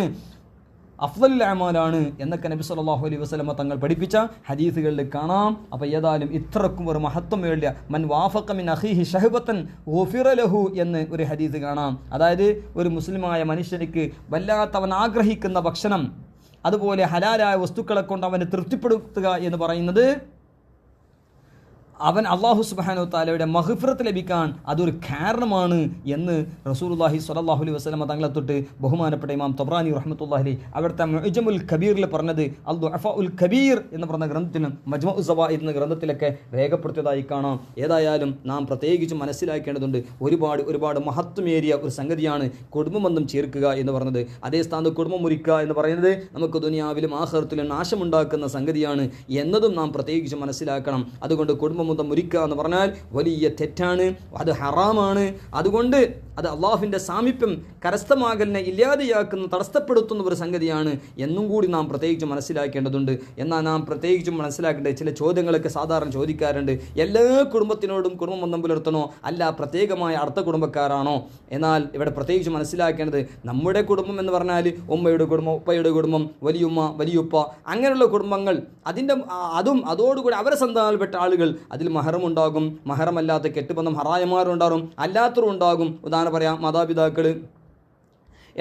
അഫ്ളലുൽ അഅ്മാലാണ് എന്നൊക്കെ നബി സല്ലല്ലാഹു അലൈഹി വസല്ലം തങ്ങൾ പഠിപ്പിച്ച ഹദീസുകളിൽ കാണാം. അപ്പോൾ ഏതായാലും ഇത്രക്കും ഒരു മഹത്വം വേണ്ടിയ മൻ വാഫഖ മിൻ അഖീഹി ശഹബത്തൻ ഗുഫിറ ലഹു എന്ന് ഒരു ഹദീസ് കാണാം. അതായത് ഒരു മുസ്ലിമായ മനുഷ്യനിക്ക് വല്ലാത്തവൻ ആഗ്രഹിക്കുന്ന ഭക്ഷണം അതുപോലെ ഹലാലായ വസ്തുക്കളെ കൊണ്ട് അവനെ തൃപ്തിപ്പെടുത്തുക എന്ന് പറയുന്നത് അവൻ അള്ളാഹു സുബ്ഹാനഹു തആലയുടെ മഗ്ഫിറത്ത് ലഭിക്കാൻ അതൊരു കാരണമാണ് എന്ന് റസൂലുള്ളാഹി സ്വല്ലല്ലാഹു അലൈഹി വസല്ലം തങ്ങളെ തൊട്ട് ബഹുമാനപ്പെട്ട ഇമാം തബ്രാനി റഹ്മത്തുള്ളാഹി അലൈഹി അവിടുത്തെ മുഅ്ജമുൽ കബീറിൽ പറഞ്ഞത് അൽ ദുഅഫഉൽ കബീർ എന്ന് പറഞ്ഞ ഗ്രന്ഥത്തിലും മജ്മുഉ സവായിദ് എന്ന ഗ്രന്ഥത്തിലൊക്കെ രേഖപ്പെടുത്തിയതായി കാണാം. ഏതായാലും നാം പ്രത്യേകിച്ച് മനസ്സിലാക്കേണ്ടതുണ്ട്, ഒരുപാട് മഹത്വമേറിയ ഒരു സംഗതിയാണ് കുടുംബബന്ധം ചേർക്കുക എന്ന് പറയുന്നത്. അതേ സ്ഥാനത്ത് കുടുംബം മുറിക്കുക എന്ന് പറയുന്നത് നമുക്ക് ദുനിയാവിലും ആഖിറത്തിലും നാശമുണ്ടാക്കുന്ന സംഗതിയാണ് എന്നതും നാം പ്രത്യേകിച്ച് മനസ്സിലാക്കണം. അതുകൊണ്ട് കുടുംബബന്ധം മുറിക്കുക എന്ന് പറഞ്ഞാൽ വലിയ തെറ്റാണ്, അത് ഹറാമാണ്. അതുകൊണ്ട് അത് അള്ളാഹുവിൻ്റെ സാമീപ്യം കരസ്ഥമാകലിനെ ഇല്ലാതെയാക്കുന്ന തടസ്സപ്പെടുത്തുന്ന ഒരു സംഗതിയാണ് എന്നും കൂടി നാം പ്രത്യേകിച്ച് മനസ്സിലാക്കേണ്ടതുണ്ട്. എന്നാൽ നാം പ്രത്യേകിച്ചും മനസ്സിലാക്കേണ്ടത് ചില ചോദ്യങ്ങളൊക്കെ സാധാരണ ചോദിക്കാറുണ്ട്. എല്ലാ കുടുംബത്തിനോടും കുടുംബബന്ധം പുലർത്തണോ, അല്ല പ്രത്യേകമായ അടുത്ത കുടുംബക്കാരാണോ? എന്നാൽ ഇവിടെ പ്രത്യേകിച്ച് മനസ്സിലാക്കേണ്ടത് നമ്മുടെ കുടുംബം എന്ന് പറഞ്ഞാൽ ഉമ്മയുടെ കുടുംബം, ഉപ്പയുടെ കുടുംബം, വലിയുമ്മ, വലിയുപ്പ, അങ്ങനെയുള്ള കുടുംബങ്ങൾ, അതോടുകൂടി അവരെ സന്താനപ്പെട്ട ആളുകൾ, അതിൽ മഹറമുണ്ടാകും, മഹറമല്ലാത്ത കെട്ടുബന്ധം ഹറായമാരുണ്ടാകും, അല്ലാത്തവരും ഉണ്ടാകും. ഉദാഹരണം പറയാം, മാതാപിതാക്കൾ,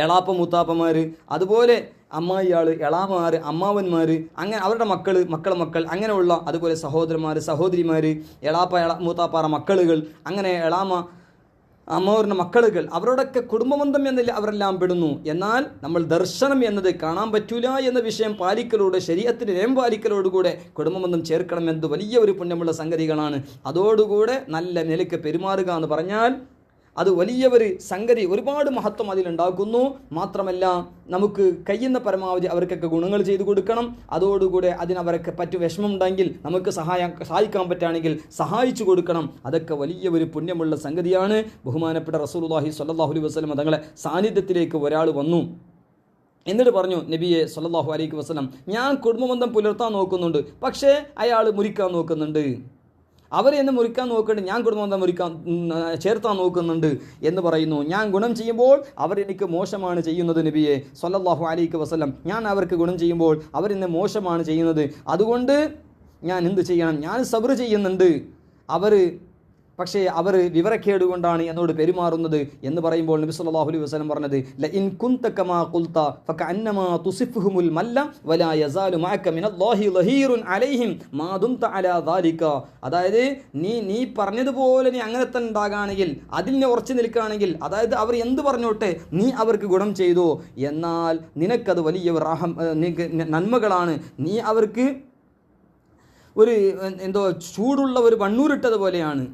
എളാപ്പ മൂത്താപ്പന്മാർ, അതുപോലെ അമ്മായിയാൾ, എളാമാർ, അമ്മാവന്മാർ, അങ്ങനെ അവരുടെ മക്കൾ, അങ്ങനെയുള്ള, അതുപോലെ സഹോദരന്മാർ, സഹോദരിമാർ, എളാപ്പ മൂത്താപ്പാറ മക്കളുകൾ, അങ്ങനെ അമ്മാവരുടെ മക്കളുകൾ, അവരോടൊക്കെ കുടുംബബന്ധം എന്നില്ല അവരെല്ലാം പെടുന്നു. എന്നാൽ നമ്മൾ ദർശനം എന്നത് കാണാൻ പറ്റൂല എന്ന വിഷയം പാലിക്കലോട്, ശരീഅത്തിന്റെ നിയമം പാലിക്കലോടുകൂടെ കുടുംബബന്ധം ചേർക്കണം എന്നത് വലിയ ഒരു പുണ്യമുള്ള സംഗതികളാണ്. അതോടുകൂടെ നല്ല നിലയ്ക്ക് പെരുമാറുക എന്ന് പറഞ്ഞാൽ അത് വലിയ ഒരു സംഗതി, ഒരുപാട് മഹത്വം അതിലുണ്ടാക്കുന്നു. മാത്രമല്ല നമുക്ക് കഴിയുന്ന പരമാവധി അവർക്കൊക്കെ ഗുണങ്ങൾ ചെയ്തു കൊടുക്കണം. അതോടുകൂടെ അതിനവർക്ക് വിഷമമുണ്ടെങ്കിൽ നമുക്ക് സഹായിക്കാൻ പറ്റുകയാണെങ്കിൽ സഹായിച്ചു കൊടുക്കണം. അതൊക്കെ വലിയ ഒരു പുണ്യമുള്ള സംഗതിയാണ്. ബഹുമാനപ്പെട്ട റസൂലുള്ളാഹി സ്വല്ലല്ലാഹു അലൈഹി വസല്ലം തങ്ങളെ സാന്നിധ്യത്തിലേക്ക് ഒരാൾ വന്നു. എന്നിട്ട് പറഞ്ഞു, നബിയെ സ്വല്ലല്ലാഹു അലൈഹി വസല്ലം, ഞാൻ കുടുംബബന്ധം പുലർത്താൻ നോക്കുന്നുണ്ട്, പക്ഷേ അയാൾ മുറിക്കാൻ നോക്കുന്നുണ്ട്. അവരെന്നെ മുറിക്കാൻ നോക്കുന്നുണ്ട്, ഞാൻ കുടുംബബന്ധം ചേർത്താൻ നോക്കുന്നുണ്ട് എന്ന് പറയുന്നു. ഞാൻ ഗുണം ചെയ്യുമ്പോൾ അവരെനിക്ക് മോശമാണ് ചെയ്യുന്നത് നബിയെ സ്വല്ലല്ലാഹു അലൈഹി വസല്ലം. ഞാൻ അവർക്ക് ഗുണം ചെയ്യുമ്പോൾ അവരെന്നെ മോശമാണ് ചെയ്യുന്നത്. അതുകൊണ്ട് ഞാൻ എന്ത് ചെയ്യണം? ഞാൻ സബ്ർ ചെയ്യുന്നുണ്ട്. പക്ഷേ അവർ വിവരക്കേട് കൊണ്ടാണ് എന്നോട് പെരുമാറുന്നത് എന്ന് പറയുമ്പോൾ നബി സല്ലല്ലാഹു അലൈഹി വസല്ലം പറഞ്ഞത്, ലഇൻ കുൻത കമാ ഖുൽത ഫകഅന്നമാ തുസിഫുഹുൽ മല്ല വലാ യസാലു മഅക മിനല്ലാഹി ലഹീറുൻ അലൈഹിം മാ ദുംത അലാ ദാലിക. അതായത് നീ പറഞ്ഞതുപോലെ നീ അങ്ങനെ തന്നെ ഉണ്ടാകുകയാണെങ്കിൽ, അതിൽ നീ ഉറച്ചു നിൽക്കുകയാണെങ്കിൽ, അതായത് അവർ എന്ത് പറഞ്ഞോട്ടെ, നീ അവർക്ക് ഗുണം ചെയ്തോ, എന്നാൽ നിനക്കത് വലിയ നന്മകളാണ്. നീ അവർക്ക് ചൂടുള്ള ഒരു വണ്ണൂരിട്ടതുപോലെയാണ്,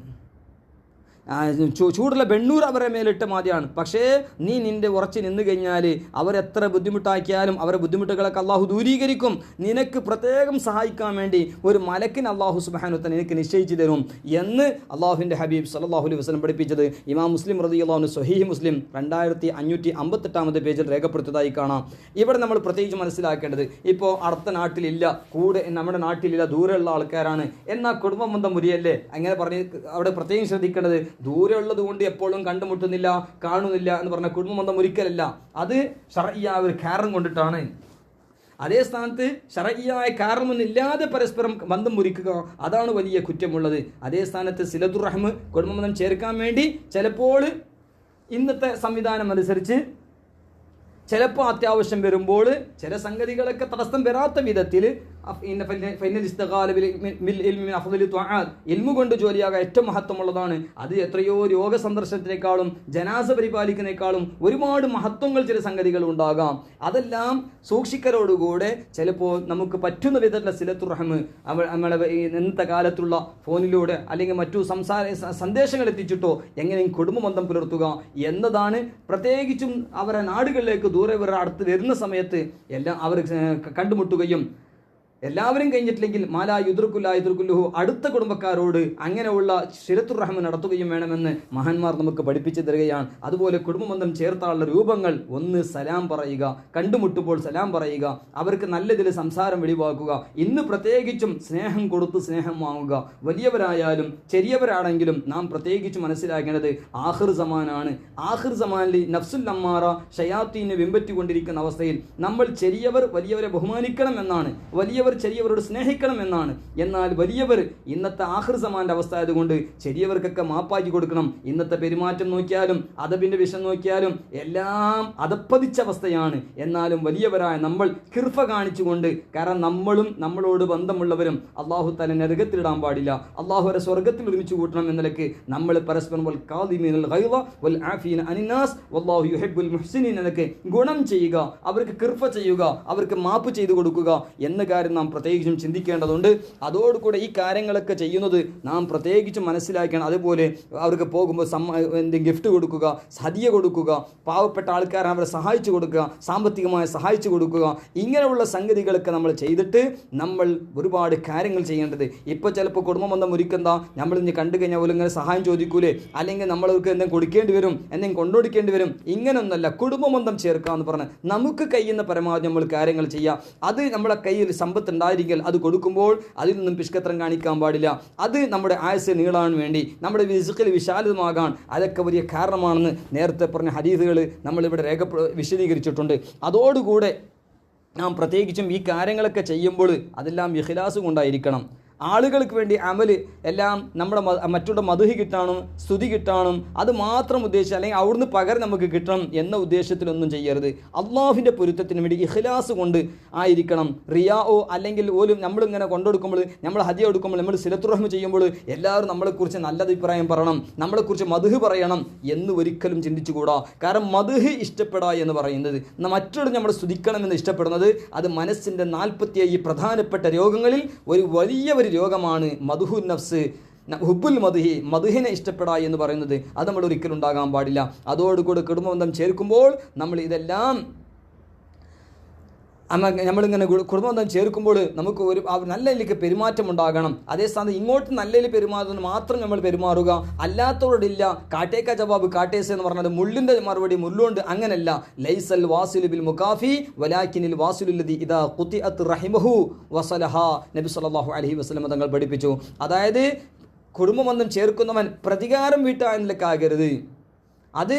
ചൂടുള്ള വെണ്ണൂർ അവരെ മേലിട്ട മാതിയാണ്. പക്ഷേ നീ നിന്റെ ഉറച്ച് നിന്ന് കഴിഞ്ഞാൽ അവരെത്ര ബുദ്ധിമുട്ടാക്കിയാലും അവരെ ബുദ്ധിമുട്ടുകളൊക്കെ അള്ളാഹു ദൂരീകരിക്കും. നിനക്ക് പ്രത്യേകം സഹായിക്കാൻ വേണ്ടി ഒരു മലക്കിന് അള്ളാഹു സുബ്ഹാനഹു വ തആല നിനക്ക് നിശ്ചയിച്ചു തരും എന്ന് അള്ളാഹുവിൻ്റെ ഹബീബ് സല്ലല്ലാഹു അലൈഹി വസല്ലം പഠിപ്പിച്ചത് ഇമാം മുസ്ലിം റളിയല്ലാഹു അൻഹു സ്വഹീഹ് മുസ്ലിം 2558 രേഖപ്പെടുത്തിയതായി കാണാം. ഇവിടെ നമ്മൾ പ്രത്യേകിച്ച് മനസ്സിലാക്കേണ്ടത്, ഇപ്പോൾ അടുത്ത നാട്ടിലില്ല, നമ്മുടെ നാട്ടിലില്ല, ദൂരെയുള്ള ആൾക്കാരാണ്, എന്നാൽ കുടുംബബന്ധം മുറിയല്ലേ, അങ്ങനെ പറഞ്ഞ് അവിടെ പ്രത്യേകം ശ്രദ്ധിക്കേണ്ടത്, ദൂരമുള്ളത് കൊണ്ട് എപ്പോഴും കണ്ടുമുട്ടുന്നില്ല, കാണുന്നില്ല എന്ന് പറഞ്ഞ കുടുംബബന്ധം ഒരിക്കലല്ല. അത് ശർഈയായ ഒരു കാരണം കൊണ്ടിട്ടാണ്. അതേ സ്ഥാനത്ത് ശർഈയായ കാരണമൊന്നുമില്ലാതെ പരസ്പരം ബന്ധം മുറിക്കുക, അതാണ് വലിയ കുറ്റമുള്ളത്. അതേ സ്ഥാനത്ത് സിലത്തുർ റഹ്മ, കുടുംബബന്ധം ചേർക്കാൻ വേണ്ടി ചിലപ്പോൾ ഇന്നത്തെ സംവിധാനം അനുസരിച്ച് ചിലപ്പോൾ അത്യാവശ്യം വരുമ്പോൾ ചില സംഗതികളൊക്കെ തടസ്സം വരാത്ത വിധത്തിൽ ഇൽമു കൊണ്ട് ജോലിയാകാൻ ഏറ്റവും മഹത്വമുള്ളതാണ്. അത് എത്രയോ രോഗ സന്ദർശനത്തിനേക്കാളും ജനാസ പരിപാലിക്കുന്നതിനേക്കാളും ഒരുപാട് മഹത്വങ്ങൾ ചില സംഗതികൾ ഉണ്ടാകാം. അതെല്ലാം സൂക്ഷിക്കലോടുകൂടെ ചിലപ്പോൾ നമുക്ക് പറ്റുന്ന വിധത്തിലുള്ള സിലത്തുർ റഹ്മ നമ്മളെ ഇന്നത്തെ കാലത്തുള്ള ഫോണിലൂടെ അല്ലെങ്കിൽ മറ്റു സന്ദേശങ്ങൾ എത്തിച്ചിട്ടോ എങ്ങനെയും കുടുംബബന്ധം പുലർത്തുക എന്നതാണ്. പ്രത്യേകിച്ചും അവരെ നാടുകളിലേക്ക് ദൂരെ അടുത്ത് വരുന്ന സമയത്ത് എല്ലാം അവർ കണ്ടുമുട്ടുകയും എല്ലാവരും കഴിഞ്ഞിട്ടില്ലെങ്കിൽ മാലാ യുദ്റുക്കുല്ലഹു അടുത്ത കുടുംബക്കാരോട് അങ്ങനെയുള്ള സിലത്തുർ റഹ്മ നടത്തുകയും വേണമെന്ന് മഹാന്മാർ നമുക്ക് പഠിപ്പിച്ചു തരികയാണ്. അതുപോലെ കുടുംബബന്ധം ചേർത്താനുള്ള രൂപങ്ങൾ, ഒന്ന് സലാം പറയുക, കണ്ടുമുട്ടുമ്പോൾ സലാം പറയുക, അവർക്ക് നല്ലതിൽ സംസാരം വെളിവാക്കുക. ഇന്ന് പ്രത്യേകിച്ചും സ്നേഹം കൊടുത്ത് സ്നേഹം വാങ്ങുക. വലിയവരായാലും ചെറിയവരാണെങ്കിലും നാം പ്രത്യേകിച്ച് മനസ്സിലാക്കേണ്ടത് ആഖിർ സമാനാണ്. ആഖിർ സമാനിൽ നഫ്സുൽ അമ്മാറ ഷയാത്തീനെ വെമ്പറ്റിക്കൊണ്ടിരിക്കുന്ന അവസ്ഥയിൽ നമ്മൾ ചെറിയവർ വലിയവരെ ബഹുമാനിക്കണം എന്നാണ്, വലിയവർ ചെറിയവരോട് സ്നേഹിക്കണം എന്നാണ്. എന്നാൽ വലിയവർ ഇന്നത്തെ ആഖിർ സമാന്റെ അവസ്ഥ ആയതുകൊണ്ട് ചെറിയവർക്കൊക്കെ മാപ്പാക്കി കൊടുക്കണം. ഇന്നത്തെ പെരുമാറ്റം നോക്കിയാലും അദബിന്റെ വിഷയം നോക്കിയാലും എല്ലാം അതപ്പതിച്ച അവസ്ഥയാണ്. എന്നാലും വലിയവരായ നമ്മൾ കിർഫ കാണിച്ചുകൊണ്ട്, കാരണം നമ്മളും നമ്മളോട് ബന്ധമുള്ളവരും അള്ളാഹു തആല നരകത്തിലിടാൻ പാടില്ല, അള്ളാഹു വരെ സ്വർഗത്തിൽ ഒരുമിച്ച് കൂട്ടണം എന്ന നിലയ്ക്ക് നമ്മൾ പരസ്പരം വൽ കാദിമീനൽ ഗൈള വൽ ആഫീന അനിന്നാസ് വല്ലാഹു യുഹിബ്ബുൽ മുഹ്സിനീൻ എന്നൊക്കെ ഗുണം ചെയ്യുക, അവർക്ക് കിർഫ ചെയ്യുക, അവർക്ക് മാപ്പ് ചെയ്തു കൊടുക്കുക എന്ന കാര്യം നാം പ്രത്യേകിച്ചും ചിന്തിക്കേണ്ടതുണ്ട്. അതോടുകൂടെ ഈ കാര്യങ്ങളൊക്കെ ചെയ്യുന്നത് നാം പ്രത്യേകിച്ചും മനസ്സിലാക്കണം. അതുപോലെ അവർക്ക് പോകുമ്പോൾ എന്തെങ്കിലും ഗിഫ്റ്റ് കൊടുക്കുക, ഹദിയ കൊടുക്കുക, പാവപ്പെട്ട ആൾക്കാരെ അവരെ സഹായിച്ചു കൊടുക്കുക, സാമ്പത്തികമായി സഹായിച്ചു കൊടുക്കുക, ഇങ്ങനെയുള്ള സംഗതികളൊക്കെ നമ്മൾ ചെയ്തിട്ട് നമ്മൾ ഒരുപാട് കാര്യങ്ങൾ ചെയ്യേണ്ടത്. ഇപ്പോൾ ചിലപ്പോൾ കുടുംബബന്ധം ഒരുക്കുന്ന നമ്മൾ ഇനി കണ്ടു കഴിഞ്ഞാൽ പോലും ഇങ്ങനെ സഹായം ചോദിക്കൂലേ, അല്ലെങ്കിൽ നമ്മൾക്ക് എന്തെങ്കിലും കൊടുക്കേണ്ടി വരും, എന്തെങ്കിലും കൊണ്ടുകൊടുക്കേണ്ടി വരും. ഇങ്ങനെയൊന്നല്ല, കുടുംബബന്ധം ചേർക്കുക എന്ന് പറഞ്ഞാൽ നമുക്ക് കഴിയുന്ന പരമാവധി നമ്മൾ കാര്യങ്ങൾ ചെയ്യുക. അത് നമ്മുടെ കയ്യിൽ സമ്പത്ത് ഉണ്ടായിരിക്കൽ അത് കൊടുക്കുമ്പോൾ അതിൽ നിന്നും പിഷ്കത്രം കാണിക്കാൻ പാടില്ല. അത് നമ്മുടെ ആയുസ് നീളാൻ വേണ്ടി, നമ്മുടെ റിസ്ഖിൽ വിശാലമാകാൻ അതൊക്കെ വലിയ കാരണമാണെന്ന് നേരത്തെ പറഞ്ഞ ഹദീസുകൾ നമ്മളിവിടെ വിശദീകരിച്ചിട്ടുണ്ട്. അതോടുകൂടെ നാം പ്രത്യേകിച്ചും ഈ കാര്യങ്ങളൊക്കെ ചെയ്യുമ്പോൾ അതെല്ലാം ഇഖ്ലാസ് കൊണ്ടായിരിക്കണം. ആളുകൾക്ക് വേണ്ടി അമല് എല്ലാം നമ്മുടെ മറ്റുള്ള മധുഹി കിട്ടാനും സ്തുതി കിട്ടാനും അത് മാത്രം ഉദ്ദേശിച്ച്, അല്ലെങ്കിൽ അവിടുന്ന് പകരം നമുക്ക് കിട്ടണം എന്ന ഉദ്ദേശത്തിലൊന്നും ചെയ്യരുത്. അള്ളാഹുവിൻ്റെ പൊരുത്തത്തിന് വേണ്ടി ഇഖ്ലാസ് കൊണ്ട് ആയിരിക്കണം. റിയാओ അല്ലെങ്കിൽ പോലും നമ്മളിങ്ങനെ കൊണ്ടുകൊടുക്കുമ്പോൾ, നമ്മൾ ഹദിയ കൊടുക്കുമ്പോൾ, നമ്മൾ സിലത്തുറഹ്മ ചെയ്യുമ്പോൾ എല്ലാവരും നമ്മളെക്കുറിച്ച് നല്ല അഭിപ്രായം പറയണം, നമ്മളെക്കുറിച്ച് മധുഹ് പറയണം എന്ന് ഒരിക്കലും ചിന്തിച്ചുകൂടാ. കാരണം മധുഹ് ഇഷ്ടപ്പെടാ എന്ന് പറയുന്നത്, മറ്റുള്ള നമ്മൾ സ്തുതിക്കണമെന്ന് ഇഷ്ടപ്പെടുന്നത്, അത് മനസ്സിൻ്റെ 47 പ്രധാനപ്പെട്ട രോഗങ്ങളിൽ ഒരു വലിയ രോഗമാണ് മദ്ഹു നഫ്സ്, ഹുബ്ബുൽ മദ്ഹി, മദ്ഹിനെ ഇഷ്ടപ്പെടാ എന്ന് പറയുന്നത്. അത് നമ്മൾ ഒരിക്കലും ഉണ്ടാകാൻ പാടില്ല. അതോടുകൂടി കുടുംബബന്ധം ചേർക്കുമ്പോൾ നമ്മൾ ഇതെല്ലാം നമ്മളിങ്ങനെ കുടുംബബന്ധം ചേർക്കുമ്പോൾ നമുക്ക് ഒരു നല്ല രീതിക്ക് പെരുമാറ്റം ഉണ്ടാകണം. അതേ സ്ഥാനത്ത് ഇങ്ങോട്ട് നല്ല രീതിയിൽ പെരുമാറുന്നത് മാത്രം നമ്മൾ പെരുമാറുക, അല്ലാത്തവരോടില്ല. കാട്ടേക്ക ജവാബ് കാട്ടേസ് എന്ന് പറഞ്ഞത് മുള്ളിൻ്റെ മറുപടി മുള്ളുണ്ട്, അങ്ങനല്ല. ലൈസൽ വാസിലു ബിൽ മുകാഫി വലാകിനിൽ വാസിലുല്ലദി ഇദാ ഖുതിഅത് റഹിമഹു വസലഹ. നബി സല്ലല്ലാഹു അലൈഹി വസല്ലം തങ്ങൾ പഠിപ്പിച്ചു. അതായത് കുടുംബബന്ധം ചേർക്കുന്നവൻ പ്രതികാരം വീട്ടുക എന്നതിലേക്കാകരുത്. അത്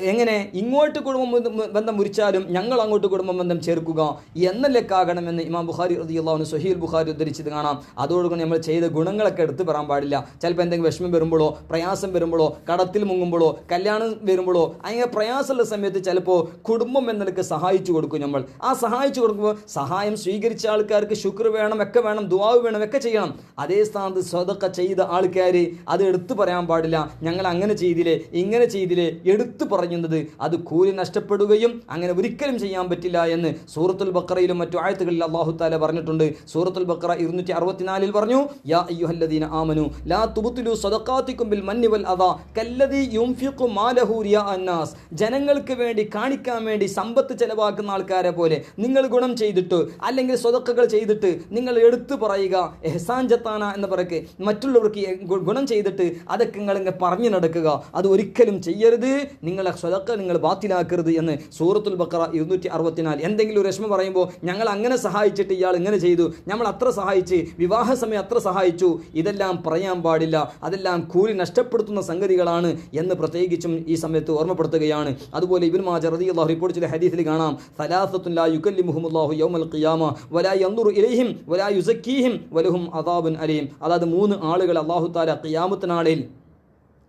എങ്ങനെ ഇങ്ങോട്ട് കുടുംബബന്ധം മുറിച്ചാലും ഞങ്ങൾ അങ്ങോട്ട് കുടുംബബന്ധം ചേർക്കുക എന്ന ലെക്കാകണമെന്ന് ഇമാം ബുഖാരി റളിയല്ലാഹു അൻഹു സ്വഹീഹുൽ ബുഖാരി ഉദ്ധരിച്ചത് കാണാം. അതോടുകൂടി നമ്മൾ ചെയ്ത ഗുണങ്ങളൊക്കെ എടുത്ത് പറയാൻ പാടില്ല. ചിലപ്പോൾ എന്തെങ്കിലും വിഷമം വരുമ്പോഴോ, പ്രയാസം വരുമ്പോഴോ, കടത്തിൽ മുങ്ങുമ്പോഴോ, കല്യാണം വരുമ്പോഴോ, അങ്ങനെ പ്രയാസമുള്ള സമയത്ത് ചിലപ്പോൾ കുടുംബം എന്നതിലേക്ക് സഹായിച്ചു കൊടുക്കും. നമ്മൾ ആ സഹായിച്ചു കൊടുക്കുമ്പോൾ സഹായം സ്വീകരിച്ച ആൾക്കാർക്ക് ശുക്ർ വേണം, ഒക്കെ വേണം, ദുആവ് വേണം, ഒക്കെ ചെയ്യണം. അതേ സ്ഥാനത്ത് സ്വതക്ക ചെയ്ത ആൾക്കാർ അത് എടുത്തു പറയാൻ പാടില്ല. ഞങ്ങൾ അങ്ങനെ ചെയ്തില്ലേ, ഇങ്ങനെ ചെയ്തില്ലേ, എടുത്തു പറയുന്നത് അത് കൂലി നഷ്ടപ്പെടുകയും അങ്ങനെ ഒരിക്കലും ചെയ്യാൻ പറ്റില്ല എന്ന് സൂറത്തുൽ ബഖറയിലും മറ്റു ആയത്തുകളിൽ അല്ലാഹു തആല പറഞ്ഞിട്ടുണ്ട്. സൂറത്തുൽ ബഖറ 264 പറഞ്ഞു, യാ അയ്യുഹല്ലദീന ആമനു ലാ തുബ്തിലു സദഖാതികും ബിൽ മന്നി വൽ അദാ കല്ലദീ യുൻഫിഖു മാലഹു റിയാ അന്നാസ്. ജനങ്ങൾക്ക് വേണ്ടി കാണിക്കാൻ വേണ്ടി സമ്പത്ത് ചെലവാക്കുന്ന ആൾക്കാരെ പോലെ നിങ്ങൾ ഗുണം ചെയ്തിട്ട് അല്ലെങ്കിൽ സ്വതക്കകൾ ചെയ്തിട്ട് നിങ്ങൾ എടുത്തു പറയുക, എഹ്സാൻ ജത്താന എന്ന് പറയ്ക്ക്, മറ്റുള്ളവർക്ക് ഗുണം ചെയ്തിട്ട് അതൊക്കെ നിങ്ങൾ പറഞ്ഞു നടക്കുക. അത് ഒരിക്കലും ചെയ്യരുത്. നിങ്ങളെ സ്വതക്ക നിങ്ങൾ ബാത്തിലാക്കരുത് എന്ന് സൂറത്തുൽ ബഖറ 264. എന്തെങ്കിലും ഒരു വിഷമം പറയുമ്പോൾ ഞങ്ങൾ അങ്ങനെ സഹായിച്ചിട്ട് ഇയാൾ ഇങ്ങനെ ചെയ്തു, നമ്മൾ അത്ര സഹായിച്ച്, വിവാഹ സമയം അത്ര സഹായിച്ചു, ഇതെല്ലാം പറയാൻ പാടില്ല. അതെല്ലാം കൂലി നഷ്ടപ്പെടുത്തുന്ന സംഗതികളാണ് എന്ന് പ്രത്യേകിച്ചും ഈ സമയത്ത് ഓർമ്മപ്പെടുത്തുകയാണ്. അതുപോലെ ഇബ്നു മാജ റളിയല്ലാഹു റിപ്പോർട്ട് ചെയ്ത ഹദീസിൽ കാണാം, സലാസത്തുൻ ലാ യുകല്ലിമുഹുമുല്ലാഹു യൗമൽ ഖിയാമ വലാ യൻദുറു ഇലൈഹിം വലാ യുസക്കീഹിം വലഹും അദാബുൻ അലീം. അതായത് 3 ആളുകൾ അല്ലാഹു തആല ഖിയാമത്ത് നാളിൽ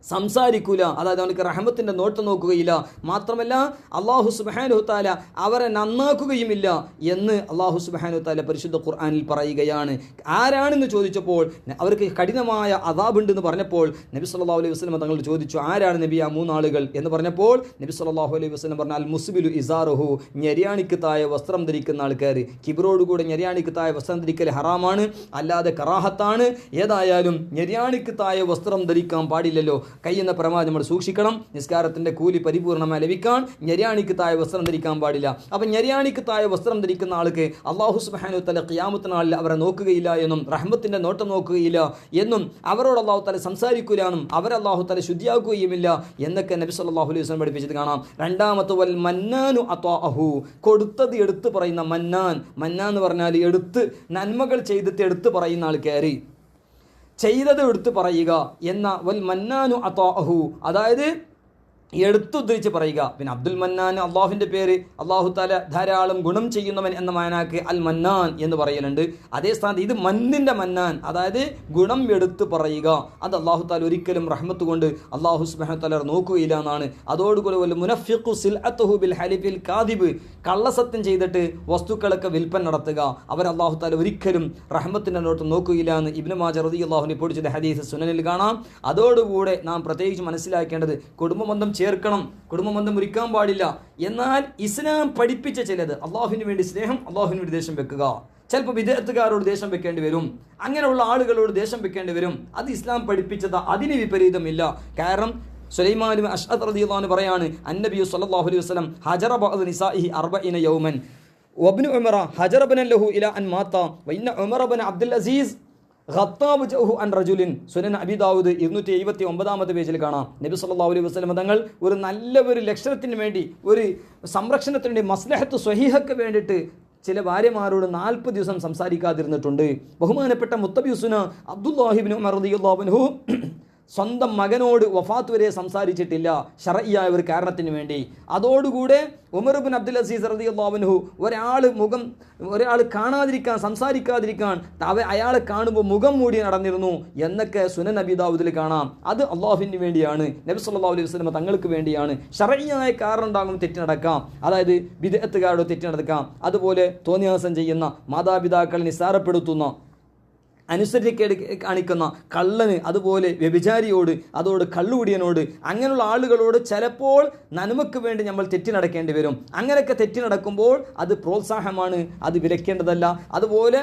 സംസാരിക്കൂല, അതായത് അവനക്ക് റഹ്മത്തിൻ്റെ നോട്ടം നോക്കുകയില്ല, മാത്രമല്ല അല്ലാഹു സുബ്ഹാനഹു തആല അവരെ നന്നാക്കുകയുമില്ല എന്ന് അല്ലാഹു സുബ്ഹാനഹു തആല പരിശുദ്ധ ഖുർആനിൽ പറയുകയാണ്. ആരാണെന്ന് ചോദിച്ചപ്പോൾ അവർക്ക് കഠിനമായ അദാബ് ഉണ്ടെന്ന് പറഞ്ഞപ്പോൾ നബി സല്ലല്ലാഹു അലൈഹി വസല്ലം തങ്ങൾ ചോദിച്ചു, ആരാണ് നബി ആ 3 ആളുകൾ എന്ന് പറഞ്ഞപ്പോൾ നബി സല്ലല്ലാഹു അലൈഹി വസല്ലം പറഞ്ഞു, അൽ മുസ്ബിലു ഇസാറുഹു, ഞെരിയാണിക്ക് താഴെ വസ്ത്രം ധരിക്കുന്ന ആൾക്കാർ. കിബ്രോടുകൂടെ ഞെരിയാണിക്ക് താഴെ വസ്ത്രം ധരിക്കൽ ഹറാമാണ്, അല്ലാതെ കറാഹത്താണ്. ഏതായാലും ഞെരിയാണിക്ക് താഴെ വസ്ത്രം ധരിക്കാൻ പാടില്ലല്ലോ. കയ്യെന്ന പരമാവധി നമ്മൾ സൂക്ഷിക്കണം. നിസ്കാരത്തിൻ്റെ കൂലി പരിപൂർണമായി ലഭിക്കാൻ ഞെരിയാണിക്ക് താഴെ വസ്ത്രം ധരിക്കാൻ പാടില്ല. അപ്പം ഞെരിയാണിക്ക് താഴെ വസ്ത്രം ധരിക്കുന്ന ആൾക്ക് അല്ലാഹു സുബ്ഹാനഹു തആല ഖിയാമത്ത് നാളിൽ അവരെ നോക്കുകയില്ല എന്നും റഹ്മത്തിൻ്റെ നോട്ടം നോക്കുകയില്ല എന്നും അവരോട് അല്ലാഹു തആല സംസാരിക്കില്ല എന്നും അവരെ അല്ലാഹു തആല ശുദ്ധിയാക്കുകയുമില്ല എന്നൊക്കെ നബി സല്ലല്ലാഹു അലൈഹി വസല്ലം പഠിപ്പിച്ചത് കാണാം. രണ്ടാമത്തെ വൽ മന്നാനു അതാഅഹു, കൊടുത്തത് എടുത്തു പറയുന്ന മന്നാൻ. മന്നാൻ എന്ന് പറഞ്ഞാൽ എടുത്ത് നന്മകൾ ചെയ്തിട്ട് എടുത്തു പറയുന്ന ആൾക്കാർ, ചെയ്തത് എടുത്ത് പറയുക എന്ന വൽ മന്നാനു അതാഅഹു, അതായത് എടുത്തുദ്ധരിച്ച് പറയുക. പിന്നെ അബ്ദുൽ മന്നാൻ അള്ളാഹുവിൻ്റെ പേര്, അള്ളാഹു തആല ധാരാളം ഗുണം ചെയ്യുന്നവൻ എന്ന മാനാക്ക് അൽ മന്നാൻ എന്ന് പറയലുണ്ട്. അതേ സ്ഥാനത്ത് ഇത് മന്നിൻ്റെ മന്നാൻ, അതായത് ഗുണം എടുത്ത് പറയുക. അത് അള്ളാഹു തആല ഒരിക്കലും റഹ്മത്ത് കൊണ്ട് അള്ളാഹു സുബ്ഹാനഹു തആല നോക്കുകയില്ല എന്നാണ്. അതോടുകൂടി വൽ മുനഫിഖു സിൽഅതുഹു ബിൽ ഹലിഫിൽ കാദിബ്, കള്ളസത്യം ചെയ്തിട്ട് വസ്തുക്കളൊക്കെ വിൽപ്പന നടത്തുക, അവർ അള്ളാഹു തആല ഒരിക്കലും റഹ്മത്തിൻ്റെ നോട്ടം നോക്കുകയില്ല എന്ന് ഇബ്നു മാജ റളിയല്ലാഹു അൻഹു റിപ്പോർട്ട് ചെയ്ത ഹദീസ് സുനനിൽ കാണാം. അതോടുകൂടെ നാം പ്രത്യേകിച്ച് മനസ്സിലാക്കേണ്ടത് കുടുംബബന്ധം ചേർക്കണം, കുടുംബബന്ധം മുറിക്കാൻ പാടില്ല. എന്നാൽ ഇസ്ലാം പഠിപ്പിച്ച ചിലത്, അള്ളാഹുവിന് വേണ്ടി സ്നേഹം, അള്ളാഹുവിന് വേണ്ടി ദേഷ്യം വെക്കുക. ചിലപ്പോൾ വിദേഹത്തുകാരോട് ദേഷ്യം വെക്കേണ്ടി വരും, അങ്ങനെയുള്ള ആളുകളോട് ദേഷ്യം വെക്കേണ്ടി വരും. അത് ഇസ്ലാം പഠിപ്പിച്ചത്, അതിന് വിപരീതമില്ല. കാരണം സുലൈമാൻ അശ്അദ് റളിയല്ലാഹു അൻഹു പറയാണ്, അന്നബി സ്വല്ലല്ലാഹു അലൈഹി വസല്ലം ഹജറ ബഅദ് നിസാഇഹി 40 യൗമൻ വബ്നു ഉമറ ഹജറ ബന ലഹു ഇലാ അൻ മാത വഇന്ന ഉമർ ബന അബ്ദുൽ അസീസ് ഖത്താബ് ജഅഹു അൻ റജുലിൻ. സുനൻ അബി ദാവൂദ് 279 പേജിൽ കാണാം. നബി സല്ലല്ലാഹു അലൈഹി വസല്ലം തങ്ങൾ ഒരു നല്ല ഒരു ലക്ഷണത്തിന് വേണ്ടി, ഒരു സംരക്ഷണത്തിന് വേണ്ടി, മസ്ലഹത്ത് സ്വഹീഹക്ക് വേണ്ടിയിട്ട് ചില ഭാര്യമാരോട് 40 ദിവസം സംസാരിക്കാതിരുന്നിട്ടുണ്ട്. ബഹുമാനപ്പെട്ട മുത്തബിയുസുന അബ്ദുല്ലാഹിബ്നു ഉമർ റളിയല്ലാഹു അൻഹു സ്വന്തം മകനോട് വഫാത്ത് വരെ സംസാരിച്ചിട്ടില്ല, ശർഈയായ ഒരു കാരണത്തിന് വേണ്ടി. അതോടുകൂടെ ഉമർ ഇബ്നു അബ്ദുൽ അസീസ് റളിയല്ലാഹു അൻഹു ഒരാൾ കാണാതിരിക്കാൻ, സംസാരിക്കാതിരിക്കാൻ അയാളെ കാണുമ്പോൾ മുഖം മൂടി നടന്നിരുന്നു എന്നൊക്കെ സുനൻ അബീ ദാവൂദിൽ കാണാം. അത് അള്ളാഹുവിന് വേണ്ടിയാണ്, നബി സല്ലല്ലാഹു അലൈഹി വസല്ലം തങ്ങൾക്ക് വേണ്ടിയാണ്. ശർഈയായ കാരണം ഉണ്ടാകും തെറ്റി നടക്കാം, അതായത് ബിദ്അത്തുകാരോട് തെറ്റി നടക്കാം. അതുപോലെ തോന്നിയാസം ചെയ്യുന്ന, മാതാപിതാക്കളെ നിസ്സാരപ്പെടുത്തുന്ന, അനുസരിക്കേട് കാണിക്കുന്ന കള്ളന്, അതുപോലെ വ്യഭിചാരിയോട്, അതോട് കള്ളുകുടിയനോട്, അങ്ങനെയുള്ള ആളുകളോട് ചിലപ്പോൾ നന്മയ്ക്ക് വേണ്ടി നമ്മൾ തെറ്റി നടക്കേണ്ടി വരും. അങ്ങനെയൊക്കെ തെറ്റി നടക്കുമ്പോൾ അത് പ്രോത്സാഹനമാണ്, അത് വിലക്കേണ്ടതല്ല. അതുപോലെ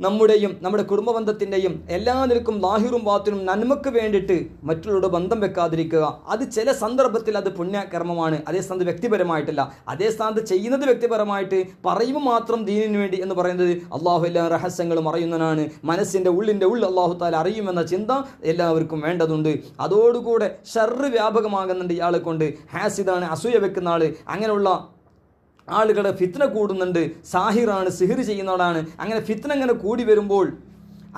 നമ്മുടെയും നമ്മുടെ കുടുംബബന്ധത്തിൻ്റെയും എല്ലാ നിലക്കും ലാഹിറും ബാത്തിനും നന്മയ്ക്ക് വേണ്ടിയിട്ട് മറ്റുള്ളവരുടെ ബന്ധം വെക്കാതിരിക്കുക. അത് ചില സന്ദർഭത്തിൽ അത് പുണ്യകർമ്മമാണ്, അതേ സ്ഥാനത്ത് വ്യക്തിപരമായിട്ടില്ല. അതേ സ്ഥാനത്ത് ചെയ്യുന്നത് വ്യക്തിപരമായിട്ട്, പറയുമ്പോൾ മാത്രം ദീനിന് വേണ്ടി എന്ന് പറയുന്നത് അള്ളാഹു എല്ലാ രഹസ്യങ്ങളും അറിയുന്നവനാണ്. മനസ്സിൻ്റെ ഉള്ളിൻ്റെ ഉള്ളിൽ അള്ളാഹു താല അറിയുമെന്ന ചിന്ത എല്ലാവർക്കും വേണ്ടതുണ്ട്. അതോടുകൂടെ ഷർറ് വ്യാപകമാകുന്നുണ്ട് ഇയാളെ കൊണ്ട്. ഹാസിദാണ്, അസൂയ വെക്കുന്ന ആൾ, അങ്ങനെയുള്ള ആളുകളെ ഫിത്ന കൂടുന്നുണ്ട്. സാഹിറാണ്, സിഹിർ ചെയ്യുന്നവരാണ്. അങ്ങനെ ഫിത്ന അങ്ങനെ കൂടി വരുമ്പോൾ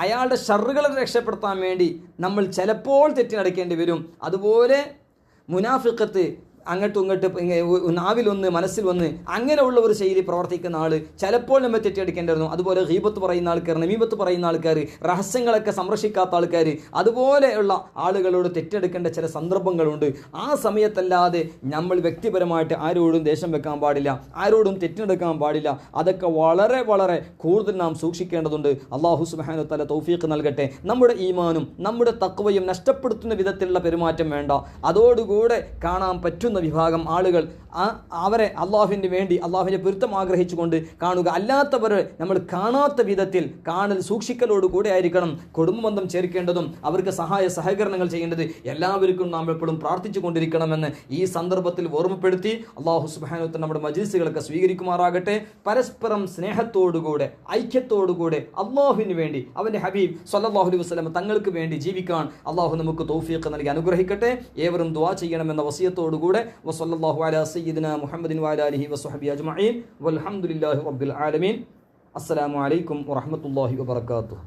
അയാളുടെ ഷർറുകളെ രക്ഷപ്പെടുത്താൻ വേണ്ടി നമ്മൾ ചിലപ്പോൾ തെറ്റി നടക്കേണ്ടി വരും. അതുപോലെ മുനാഫിഖത്ത്, അങ്ങോട്ടും ഇങ്ങോട്ട് നാവിലൊന്ന് മനസ്സിൽ അങ്ങനെയുള്ള ഒരു ശൈലി പ്രവർത്തിക്കുന്ന ആൾ ചിലപ്പോൾ നമ്മൾ തെറ്റിയെടുക്കേണ്ടി വരുന്നു. അതുപോലെ ഗീബത്ത് പറയുന്ന ആൾക്കാർ, നമീമത്ത് പറയുന്ന ആൾക്കാർ, രഹസ്യങ്ങളൊക്കെ സംരക്ഷിക്കാത്ത ആൾക്കാർ, അതുപോലെയുള്ള ആളുകളോട് തെറ്റിയെടുക്കേണ്ട ചില സന്ദർഭങ്ങളുണ്ട്. ആ സമയത്തല്ലാതെ നമ്മൾ വ്യക്തിപരമായിട്ട് ആരോടും ദേഷ്യം വെക്കാൻ പാടില്ല, ആരോടും തെറ്റിയെടുക്കാൻ പാടില്ല. അതൊക്കെ വളരെ വളരെ കൂടുതൽ നാം സൂക്ഷിക്കേണ്ടതുണ്ട്. അല്ലാഹു സുബ്ഹാനഹു വ തആല തൗഫീഖ് നൽകട്ടെ. നമ്മുടെ ഈമാനും നമ്മുടെ തഖ്വയും നഷ്ടപ്പെടുത്തുന്ന വിധത്തിലുള്ള പെരുമാറ്റം വേണ്ട. അതോടുകൂടെ കാണാൻ പറ്റുന്ന വിഭാഗം ആളുകൾ അവരെ അള്ളാഹുവിന് വേണ്ടി, അള്ളാഹുവിൻ്റെ പൊരുത്തം ആഗ്രഹിച്ചുകൊണ്ട് കാണുക. അല്ലാത്തവരെ നമ്മൾ കാണാത്ത വിധത്തിൽ കാണൽ സൂക്ഷിക്കലോടുകൂടെ ആയിരിക്കണം കുടുംബബന്ധം ചേർക്കേണ്ടതും അവർക്ക് സഹായ സഹകരണങ്ങൾ ചെയ്യേണ്ടത് എല്ലാവർക്കും നാം എപ്പോഴും പ്രാർത്ഥിച്ചു കൊണ്ടിരിക്കണമെന്ന് ഈ സന്ദർഭത്തിൽ ഓർമ്മപ്പെടുത്തി അള്ളാഹു സുബ്ഹാനഹു വ തആല നമ്മുടെ മജ്‌ലിസുകളൊക്കെ സ്വീകരിക്കുമാറാകട്ടെ. പരസ്പരം സ്നേഹത്തോടുകൂടെ, ഐക്യത്തോടുകൂടെ അള്ളാഹുവിന് വേണ്ടി, അവൻ്റെ ഹബീബ് സ്വല്ലല്ലാഹു അലൈഹി വസല്ലം തങ്ങൾക്ക് വേണ്ടി ജീവിക്കാൻ അള്ളാഹു നമുക്ക് തൗഫീഖ് നൽകി അനുഗ്രഹിക്കട്ടെ. ഏവരും ദുആ ചെയ്യണമെന്ന വസിയത്തോടുകൂടെ വസല്ലല്ലാഹു അലാ സയ്യിദിനാ മുഹമ്മദിൻ വഅലാ ആലിഹി വസ്വഹ്ബിഹി അജ്മഈൻ വൽഹംദുലില്ലാഹി റബ്ബിൽ ആലമീൻ. അസ്സലാമു അലൈക്കും വറഹ്മത്തുള്ളാഹി വബറകാതുഹു.